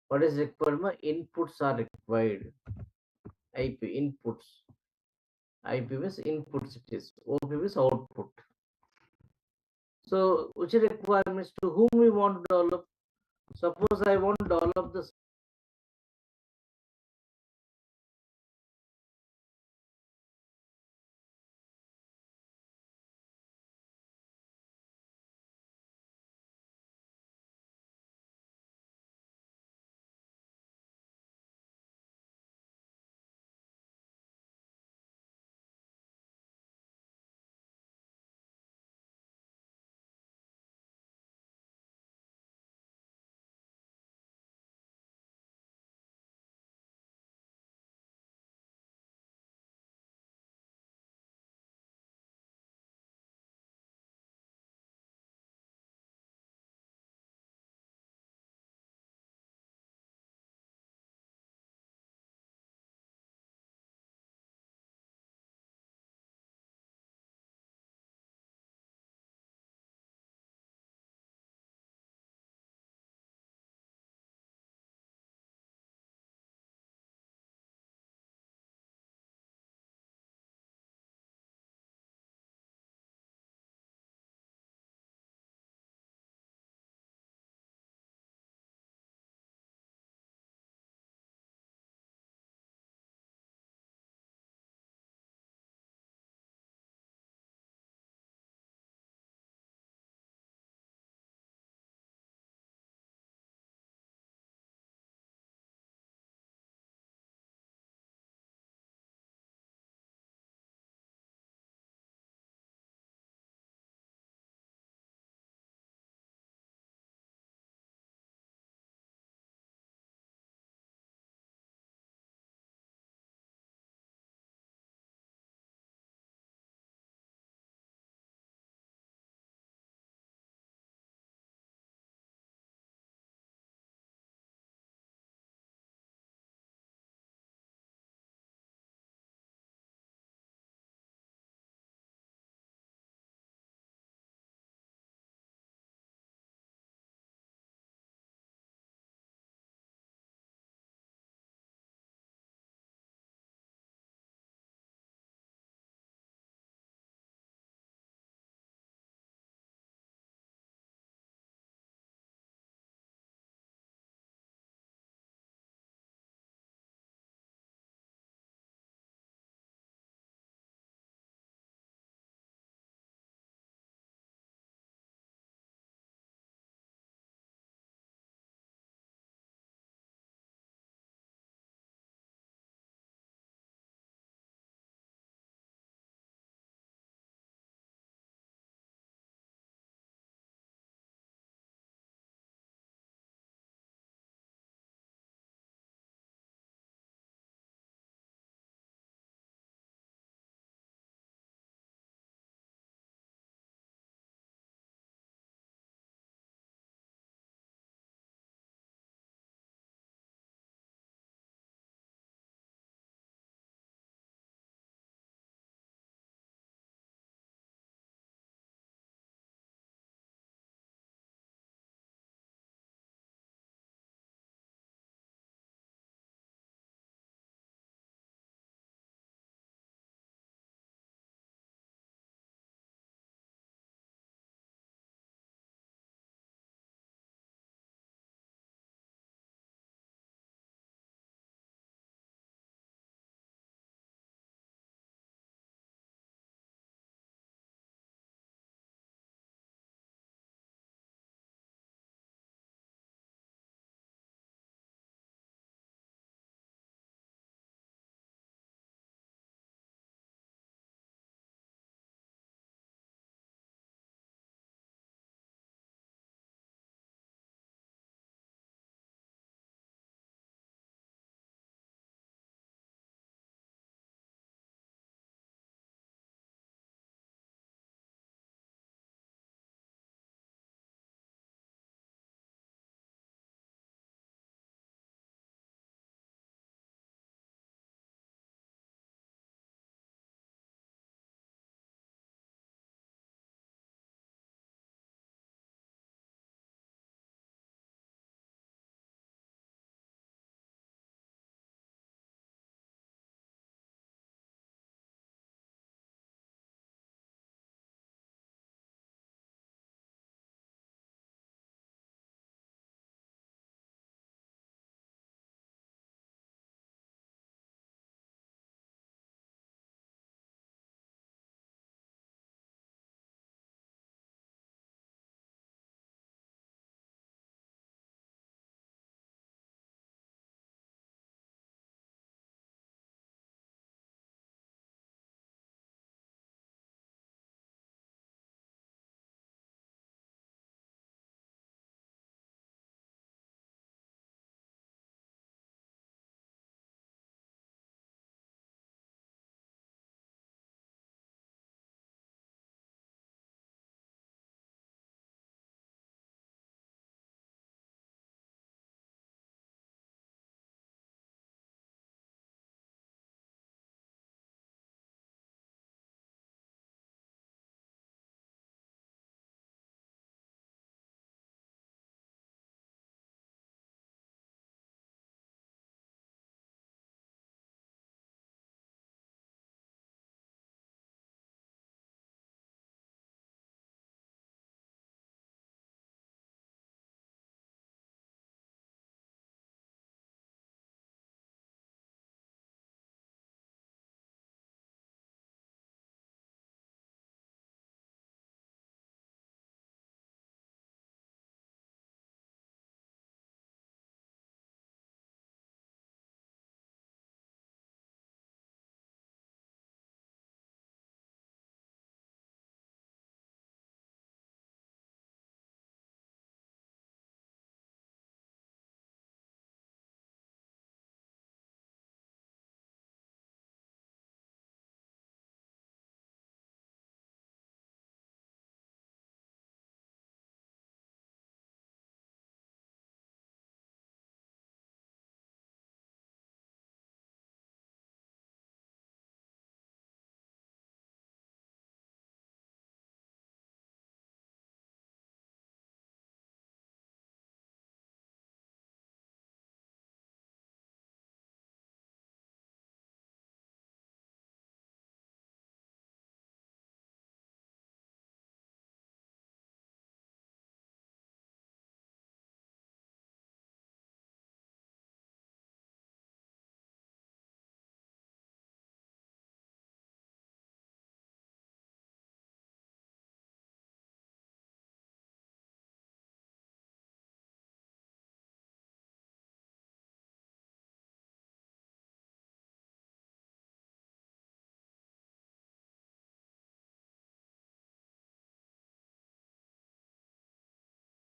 What is required? Inputs are required. IP inputs. IP means inputs it is. OP means output. So which requirements to whom we want to develop? Suppose I want to develop the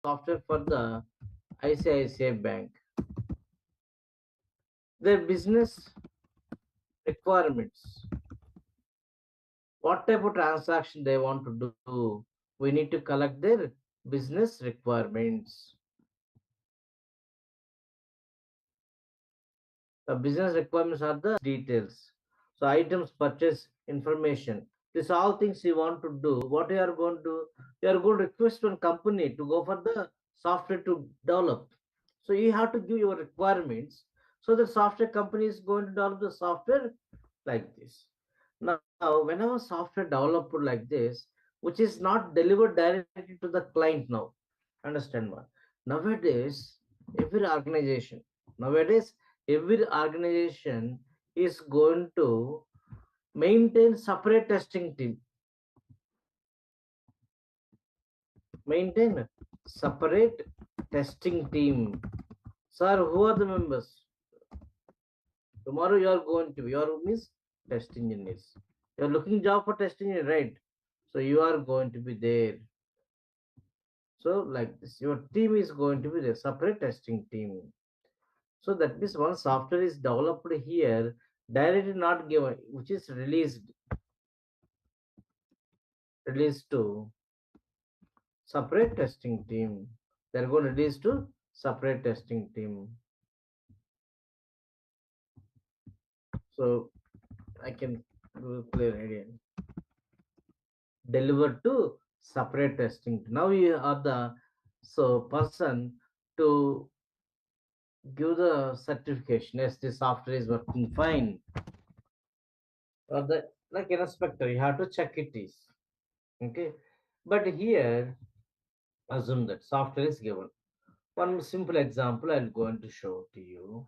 software for the ICICI Bank. Their business requirements, what type of transaction they want to do. We need to collect their business requirements. The business requirements are the details. So items purchase information. These all things you want to do. What you are going to do? You are going to request one company to go for the software to develop. So you have to give your requirements. So the software company is going to develop the software like this. Now, whenever software developed like this, which is not delivered directly to the client now, understand what? Nowadays, every organization, nowadays, every organization is going to maintain separate testing team, maintain separate testing team. Sir, who are the members? Tomorrow you are going to, your means test engineers. You are looking job for test engineer, right? So you are going to be there. So like this, your team is going to be the separate testing team. So that means one software is developed here, directly not given, which is released to separate testing team. They're going to release to separate testing team. So I can do a clear idea. Delivered to separate testing. Now you are the person to give the certification. Yes, the software is working fine. Or the like an inspector, you have to check it is okay. But here, assume that software is given. One simple example I'm going to show to you.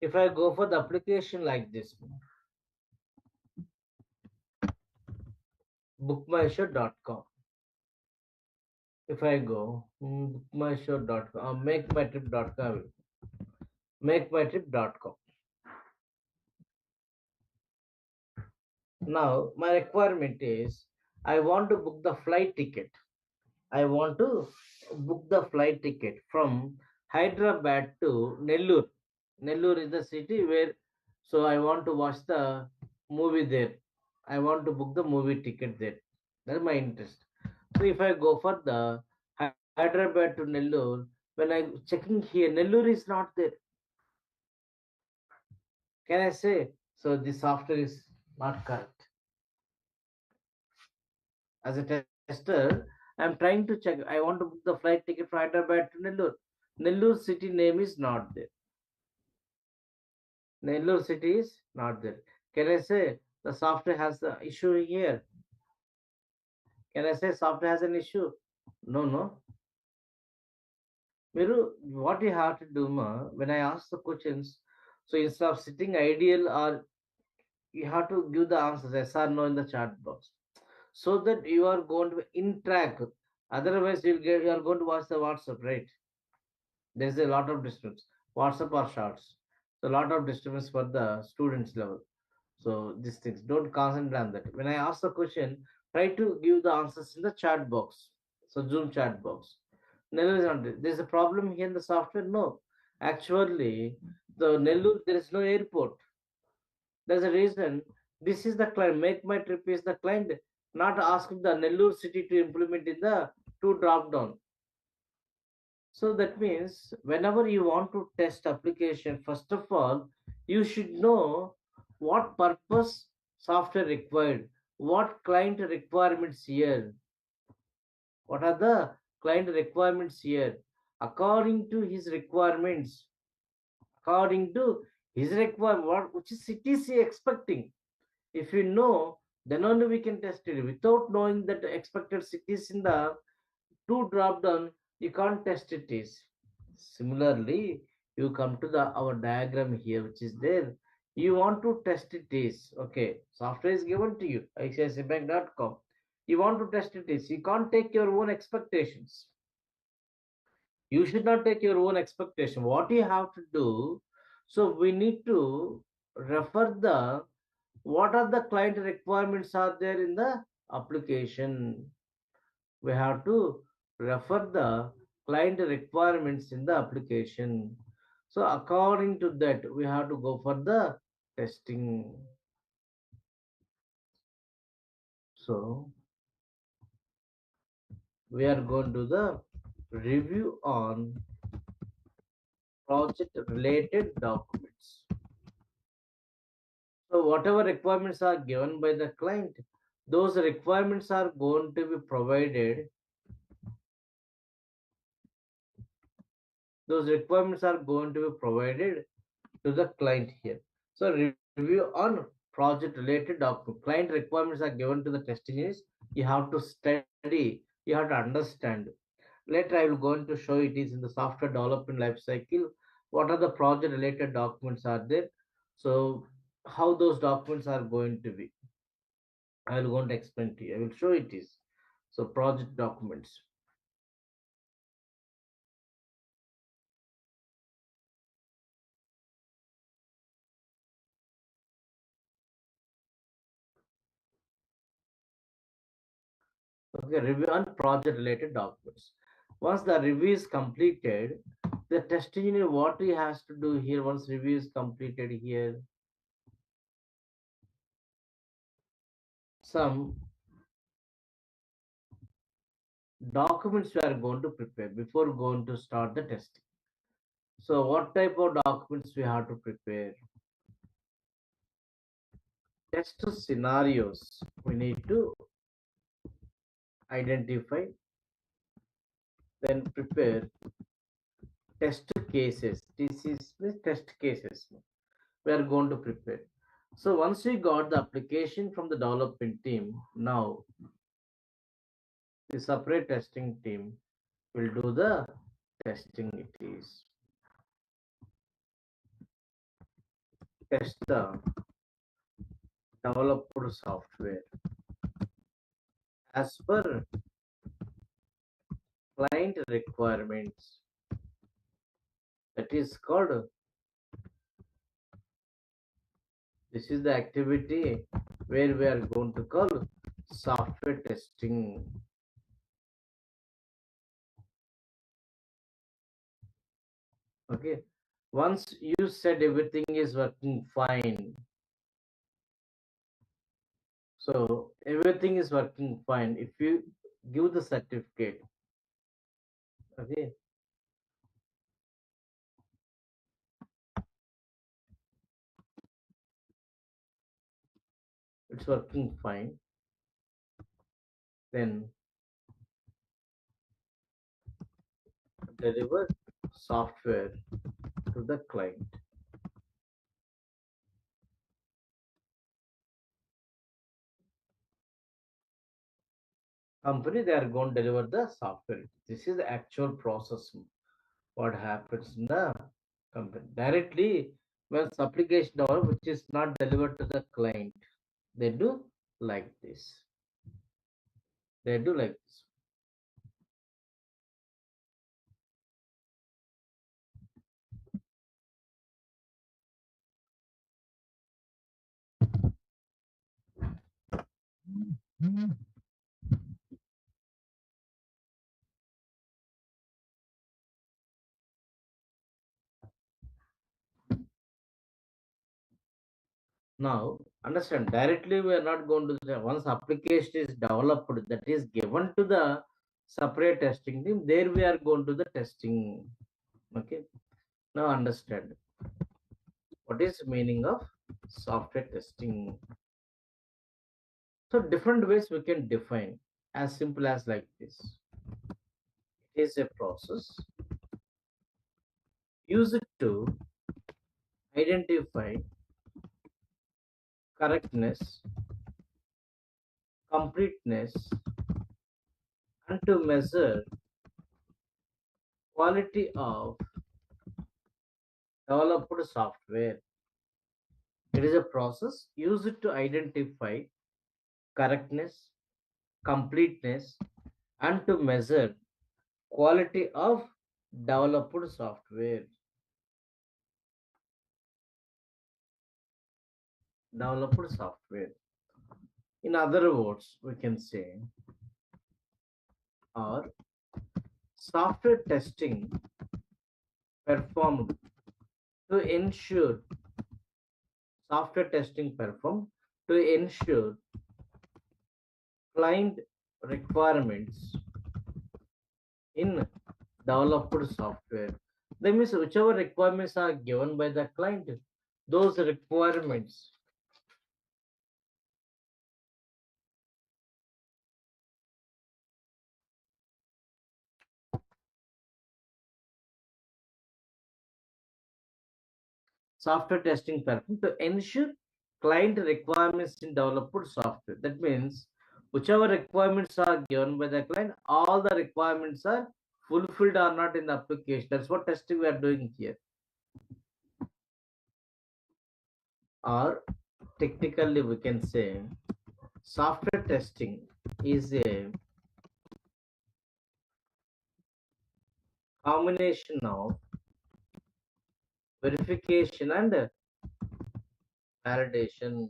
If I go for the application like this, bookmyshow.com. If I go bookmyshow.com, makemytrip.com. Now my requirement is I want to book the flight ticket. I want to book the flight ticket from Hyderabad to Nellore. Nellore is the city where, so I want to watch the movie there. I want to book the movie ticket there. That's my interest. So if I go for the Hyderabad to Nellore, when I checking here, Nellore is not there. Can I say? So the software is not correct. As a tester, I'm trying to check. I want to book the flight ticket from Hyderabad to Nellore. Nellore city name is not there. Nellore city is not there. Can I say the software has the issue here? Can I say software has an issue? No, no. Miru, what you have to do, when I ask the questions, so instead of sitting ideal, or you have to give the answers yes or no in the chat box, so that you are going to interact. Otherwise, you are going to watch the WhatsApp, right? There's a lot of disturbance. WhatsApp or shorts. So a lot of disturbance for the students level. So these things, don't concentrate on that. When I ask the question, try to give the answers in the chat box. So Zoom chat box. Nellore is not there. There's a problem here in the software. No, actually, the Nellore there is no airport. There's a reason. This is the client. Make my trip is the client. Not ask the Nellore city to implement in the two drop down. So that means whenever you want to test application, first of all, you should know what purpose software required, what client requirements here, what are the client requirements here. According to his requirements, according to his requirement, what which is CTC expecting. If you know, then only we can test it. Without knowing that expected cities in the two drop down, you can't test it is. Similarly, you come to the our diagram here, which is there. You want to test it is okay. Software is given to you, icicibank.com. You want to test it is. You can't take your own expectations. You should not take your own expectation. What you have to do, so we need to refer the what are the client requirements are there in the application. We have to refer the client requirements in the application. So according to that, we have to go for the testing. So we are going to the review on project related documents. So whatever requirements are given by the client, those requirements are going to be provided. Those requirements are going to be provided to the client here. So review on project related document. Client requirements are given to the test engineers. You have to study, you have to understand. Later I will going to show it is in the software development life cycle. What are the project related documents are there? So how those documents are going to be. I will going to explain to you. I will show it is. So project documents. Okay, review on project related documents. Once the review is completed, the test engineer what he has to do here once review is completed here, some documents we are going to prepare before going to start the testing. So what type of documents we have to prepare? Test scenarios we need to identify, then prepare test cases. This is the test cases we are going to prepare. So once we got the application from the development team, now the separate testing team will do the testing. It is test the developed software as per client requirements. That is called, this is the activity where we are going to call software testing. Okay, once you said everything is working fine, so everything is working fine. If you give the certificate, okay, it's working fine, then deliver software to the client. Company, they are going to deliver the software. This is the actual process. What happens in the company directly when application or which is not delivered to the client, they do like this. They do like this. Now, understand, directly we are not going to once application is developed, that is given to the separate testing team, there we are going to the testing. Okay. Now understand what is the meaning of software testing. So different ways we can define, as simple as like this. It is a process used to identify correctness, completeness, and to measure quality of developed software. It is a process used to identify correctness, completeness, and to measure quality of developed software. Developed software. In other words, we can say, or software testing performed to ensure software testing performed to ensure client requirements in developed software. That means whichever requirements are given by the client, those requirements, software testing performed to ensure client requirements in developed software. That means whichever requirements are given by the client, all the requirements are fulfilled or not in the application. That's what testing we are doing here. Or technically we can say software testing is a combination of verification and validation.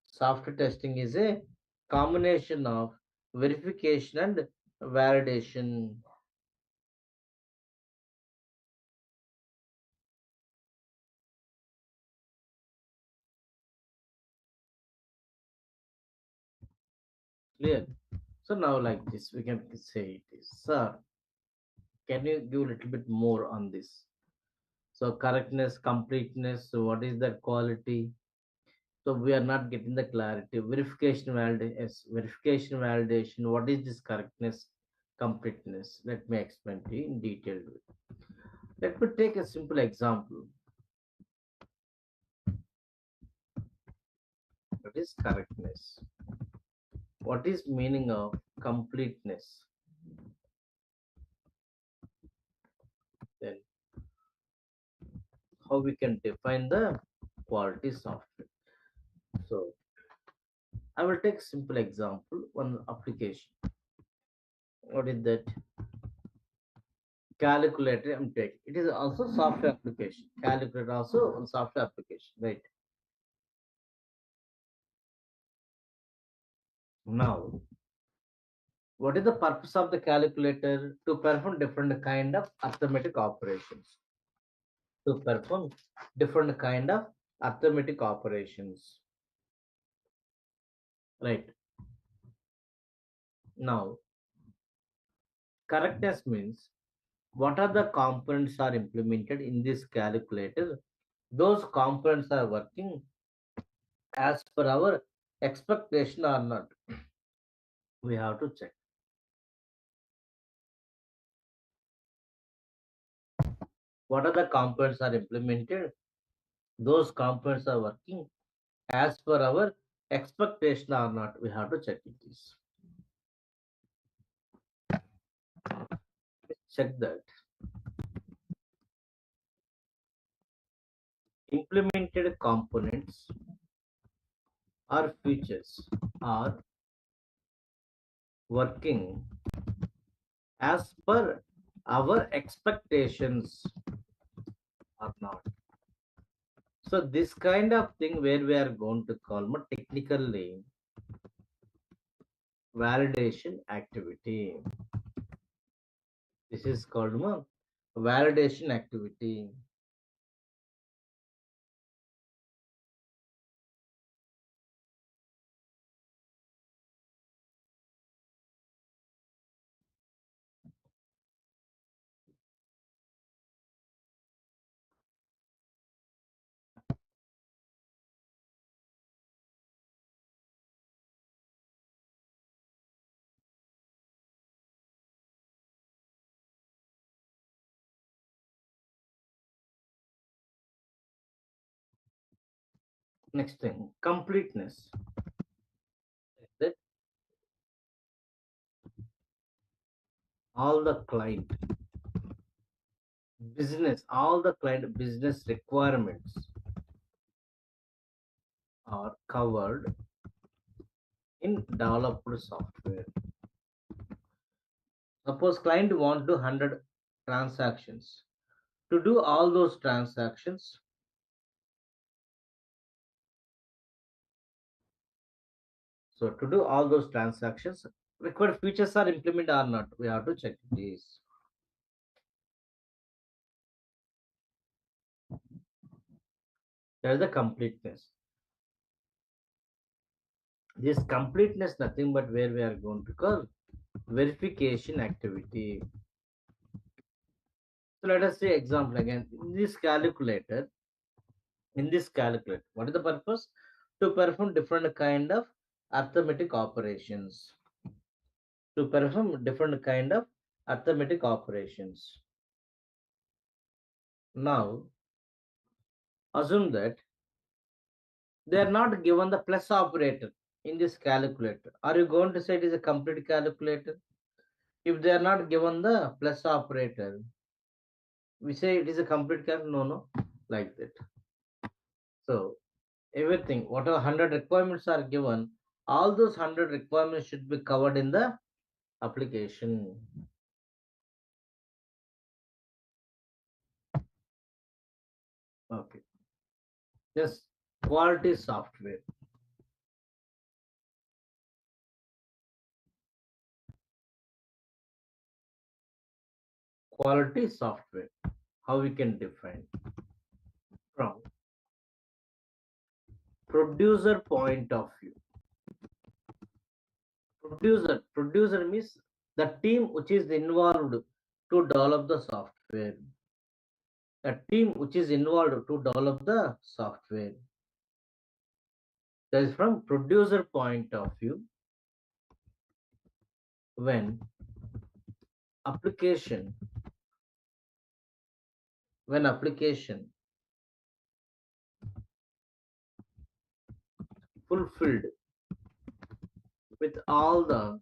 Software testing is a combination of verification and validation. Clear? So now like this, we can say it is. Sir, can you give a little bit more on this? So correctness, completeness, so what is that quality? So we are not getting the clarity. Verification, validation, yes, verification, validation. What is this correctness, completeness? Let me explain to you in detail. Let me take a simple example. What is correctness? What is meaning of completeness? Then how we can define the quality software? So I will take simple example, one application. What is that? Calculator I'm taking. It is also software application. Calculator also one software application, right? Now, what is the purpose of the calculator? To perform different kind of arithmetic operations. To perform different kind of arithmetic operations. Right. Now, correctness means what are the components are implemented in this calculator? Those components are working as per our expectation or not. We have to check. What are the components are implemented? Those components are working as per our expectation or not. We have to check it is. Check that. Implemented components or features are working as per our expectations or not. So this kind of thing where we are going to call more technically validation activity. This is called more validation activity. Next thing, completeness. That all the client all the client business requirements are covered in developed software. Suppose client want to do 100 transactions. To do all those transactions, so to do all those transactions, required features are implemented or not. We have to check this. There is the completeness. This completeness nothing but where we are going because verification activity. So let us see example again. In this calculator, what is the purpose? To perform different kind of arithmetic operations. To perform different kind of arithmetic operations. Now, assume that they are not given the plus operator in this calculator. Are you going to say it is a complete calculator? If they are not given the plus operator, we say it is a complete calculator. No, no, like that. So everything, whatever 100 requirements are given, all those 100 requirements should be covered in the application. Okay. Yes, quality software. Quality software. How we can define from producer point of view. Producer means the team which is involved to develop the software. The team which is involved to develop the software. That is from producer point of view. When application when application fulfilled with all the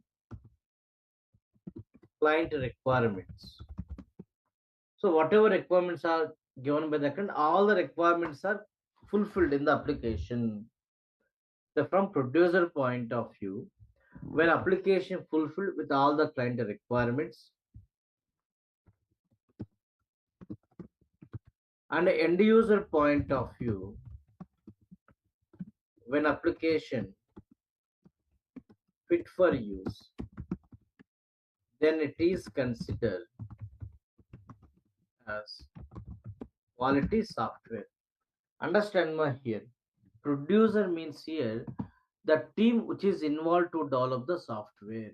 client requirements. So whatever requirements are given by the client, all the requirements are fulfilled in the application. So from producer point of view, when application fulfilled with all the client requirements, and end user point of view, when application fit for use, then it is considered as quality software. Understand my here. Producer means here the team which is involved to develop the software.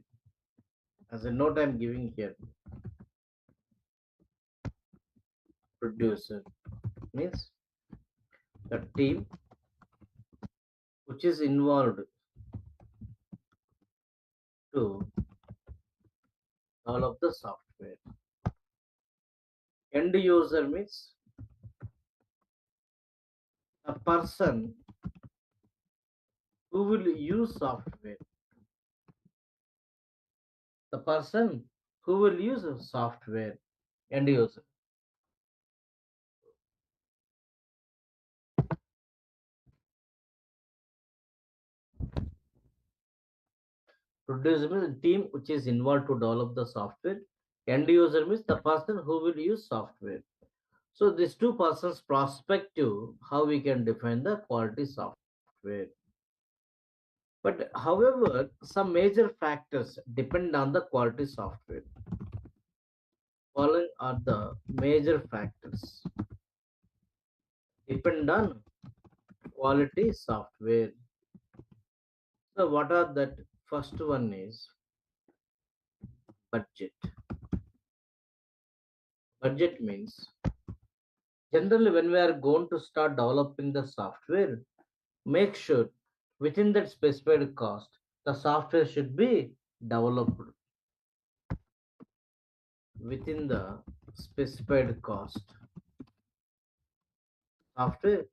As a note I'm giving here. Producer means the team which is involved to develop the software. End user means a person who will use software. The person who will use software. End user. Producer means the team which is involved to develop the software. End user means the person who will use software. So these two persons perspective, how we can define the quality software. But however, some major factors depend on the quality software. Following are the major factors depend on quality software. So what are that? First one is budget. Budget means generally when we are going to start developing the software, make sure within that specified cost, the software should be developed within the specified cost. Software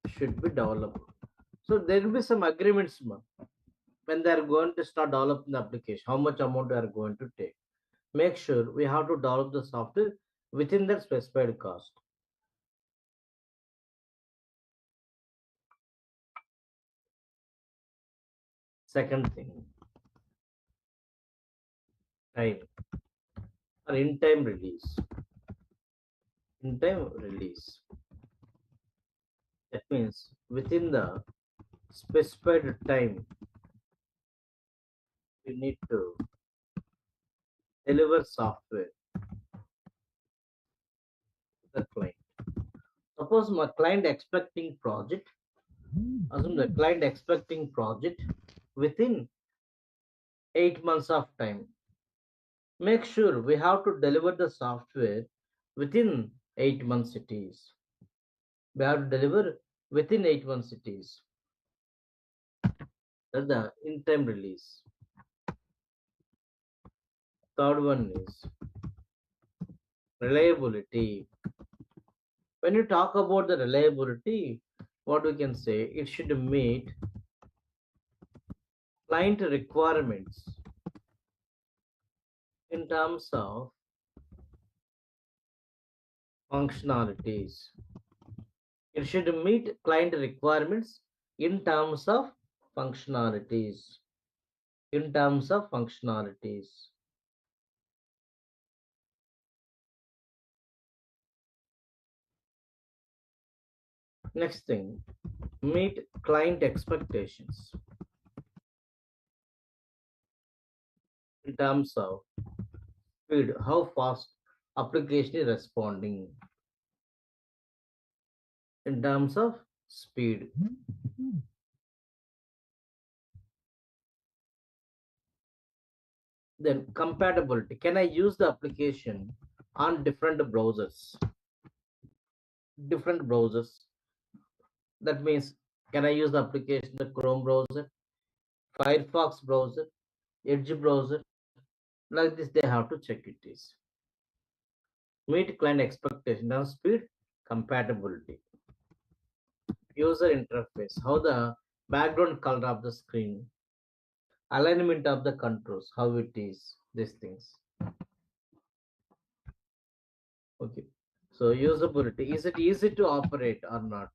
should be developed. So there will be some agreements when they are going to start developing the application, how much amount they are going to take. Make sure we have to develop the software within that specified cost. Second thing, time or in time release. In time release. That means within the specified time, you need to deliver software to the client. Suppose my client expecting project, assume the client expecting project within 8 months of time. Make sure we have to deliver the software within 8 months it is. We have to deliver within 8 months it is. That's the in time release. Third one is reliability. When you talk about the reliability, what we can say, it should meet client requirements in terms of functionalities. It should meet client requirements in terms of functionalities. In terms of functionalities. Next thing, meet client expectations in terms of speed, how fast application is responding in terms of speed. Then compatibility. Can I use the application on different browsers? Different browsers. That means, can I use the application the Chrome browser, Firefox browser, Edge browser? Like this, they have to check it is. Meet client expectation on speed, compatibility. User interface, how the background color of the screen, alignment of the controls, how it is, these things. Okay. So usability, is it easy to operate or not?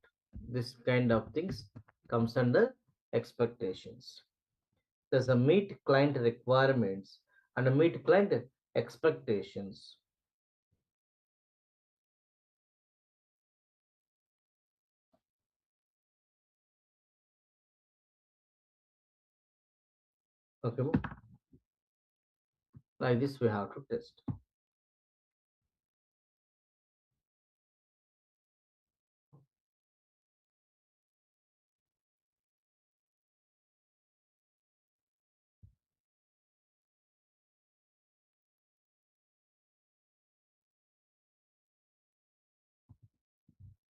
This kind of things comes under expectations. There's a meet client requirements and a meet client expectations. Okay. Like this we have to test.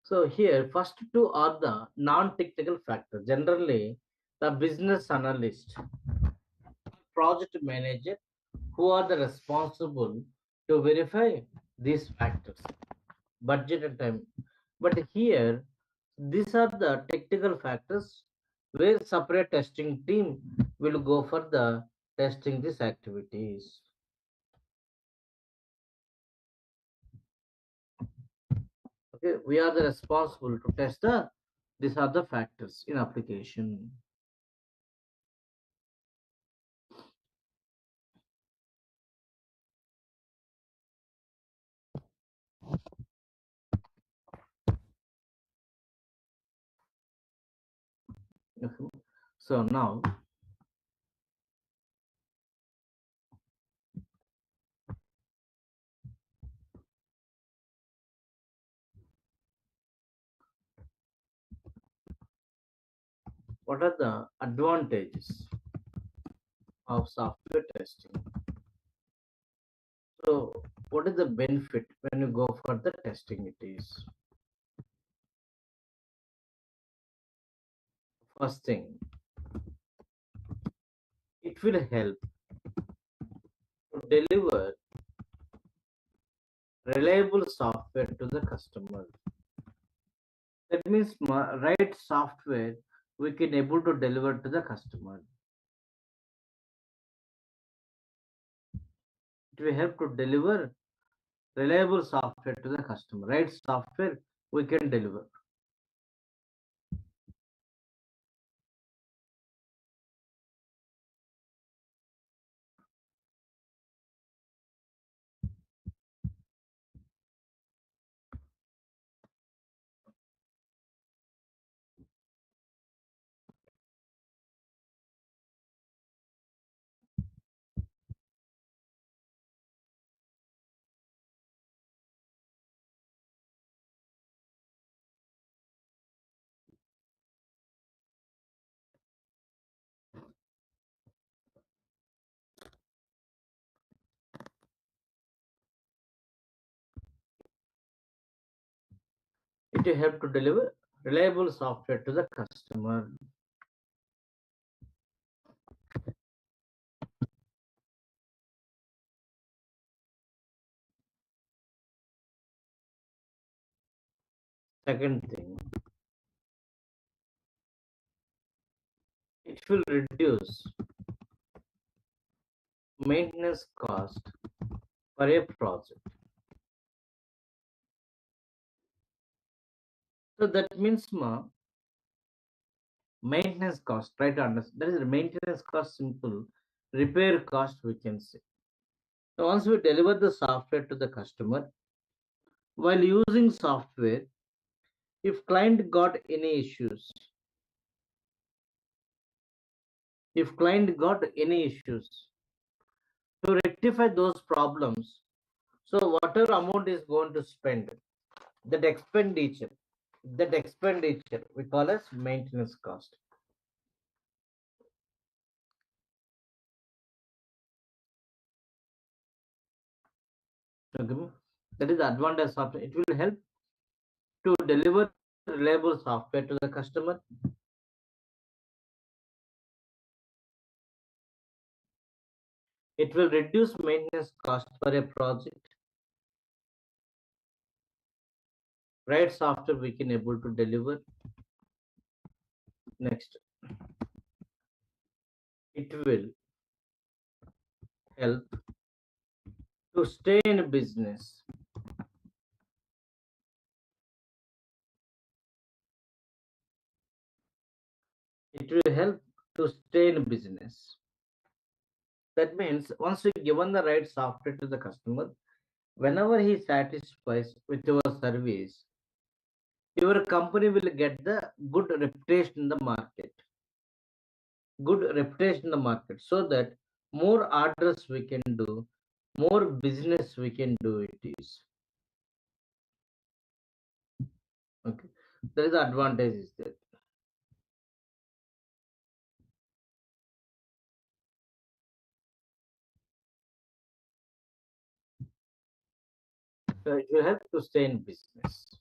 So here, first two are the non-technical factors. Generally, the business analyst, project manager, who are the responsible to verify these factors, budget and time. But here, these are the technical factors where separate testing team will go for the testing these activities. Okay, we are the responsible to test the these are the factors in application. Okay. So now, what are the advantages of software testing? So, what is the benefit when you go for the testing? It is first thing, it will help to deliver reliable software to the customer. That means right software we can able to deliver to the customer. It will help to deliver reliable software to the customer. Right software we can deliver. It help to deliver reliable software to the customer. Second thing, it will reduce maintenance cost for a project. So that means maintenance cost. Try to understand. That is the maintenance cost. Simple repair cost we can say. So once we deliver the software to the customer, while using software, if client got any issues, to rectify those problems, so whatever amount is going to spend, that expenditure, we call as maintenance cost. Okay? That is the advantage of it. It will help to deliver reliable software to the customer. It will reduce maintenance cost for a project. Right software we can able to deliver. Next, it will help to stay in business. It will help to stay in business. That means once we given the right software to the customer, whenever he satisfies with your service, your company will get the good reputation in the market. So that more orders we can do, more business we can do it is. Okay. There is the advantage is there. So it will help to stay in business.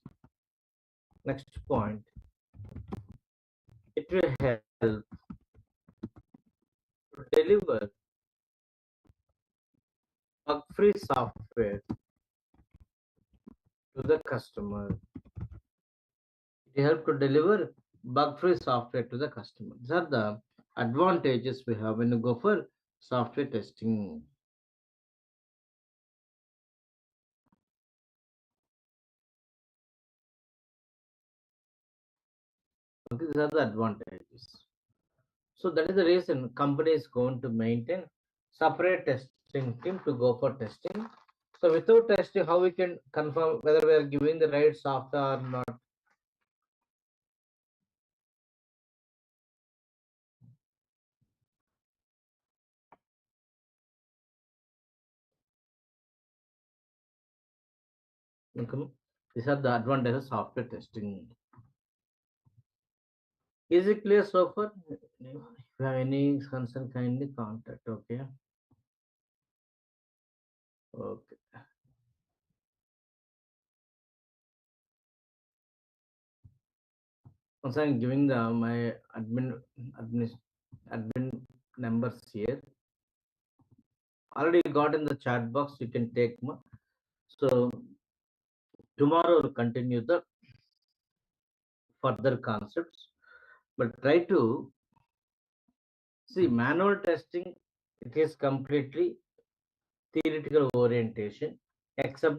Next point, it will help to deliver bug-free software to the customer. It help to deliver bug-free software to the customer. These are the advantages we have when you go for software testing. Okay, these are the advantages. So that is the reason company is going to maintain separate testing team to go for testing. So without testing, how we can confirm whether we are giving the right software or not? Okay. These are the advantages of software testing. Is it clear so far? If you have any concern, kindly contact. Okay. Okay. Once I'm giving my admin numbers here. Already got in the chat box. You can take more. So tomorrow we'll continue the further concepts, but try to see manual testing. It is completely theoretical orientation, except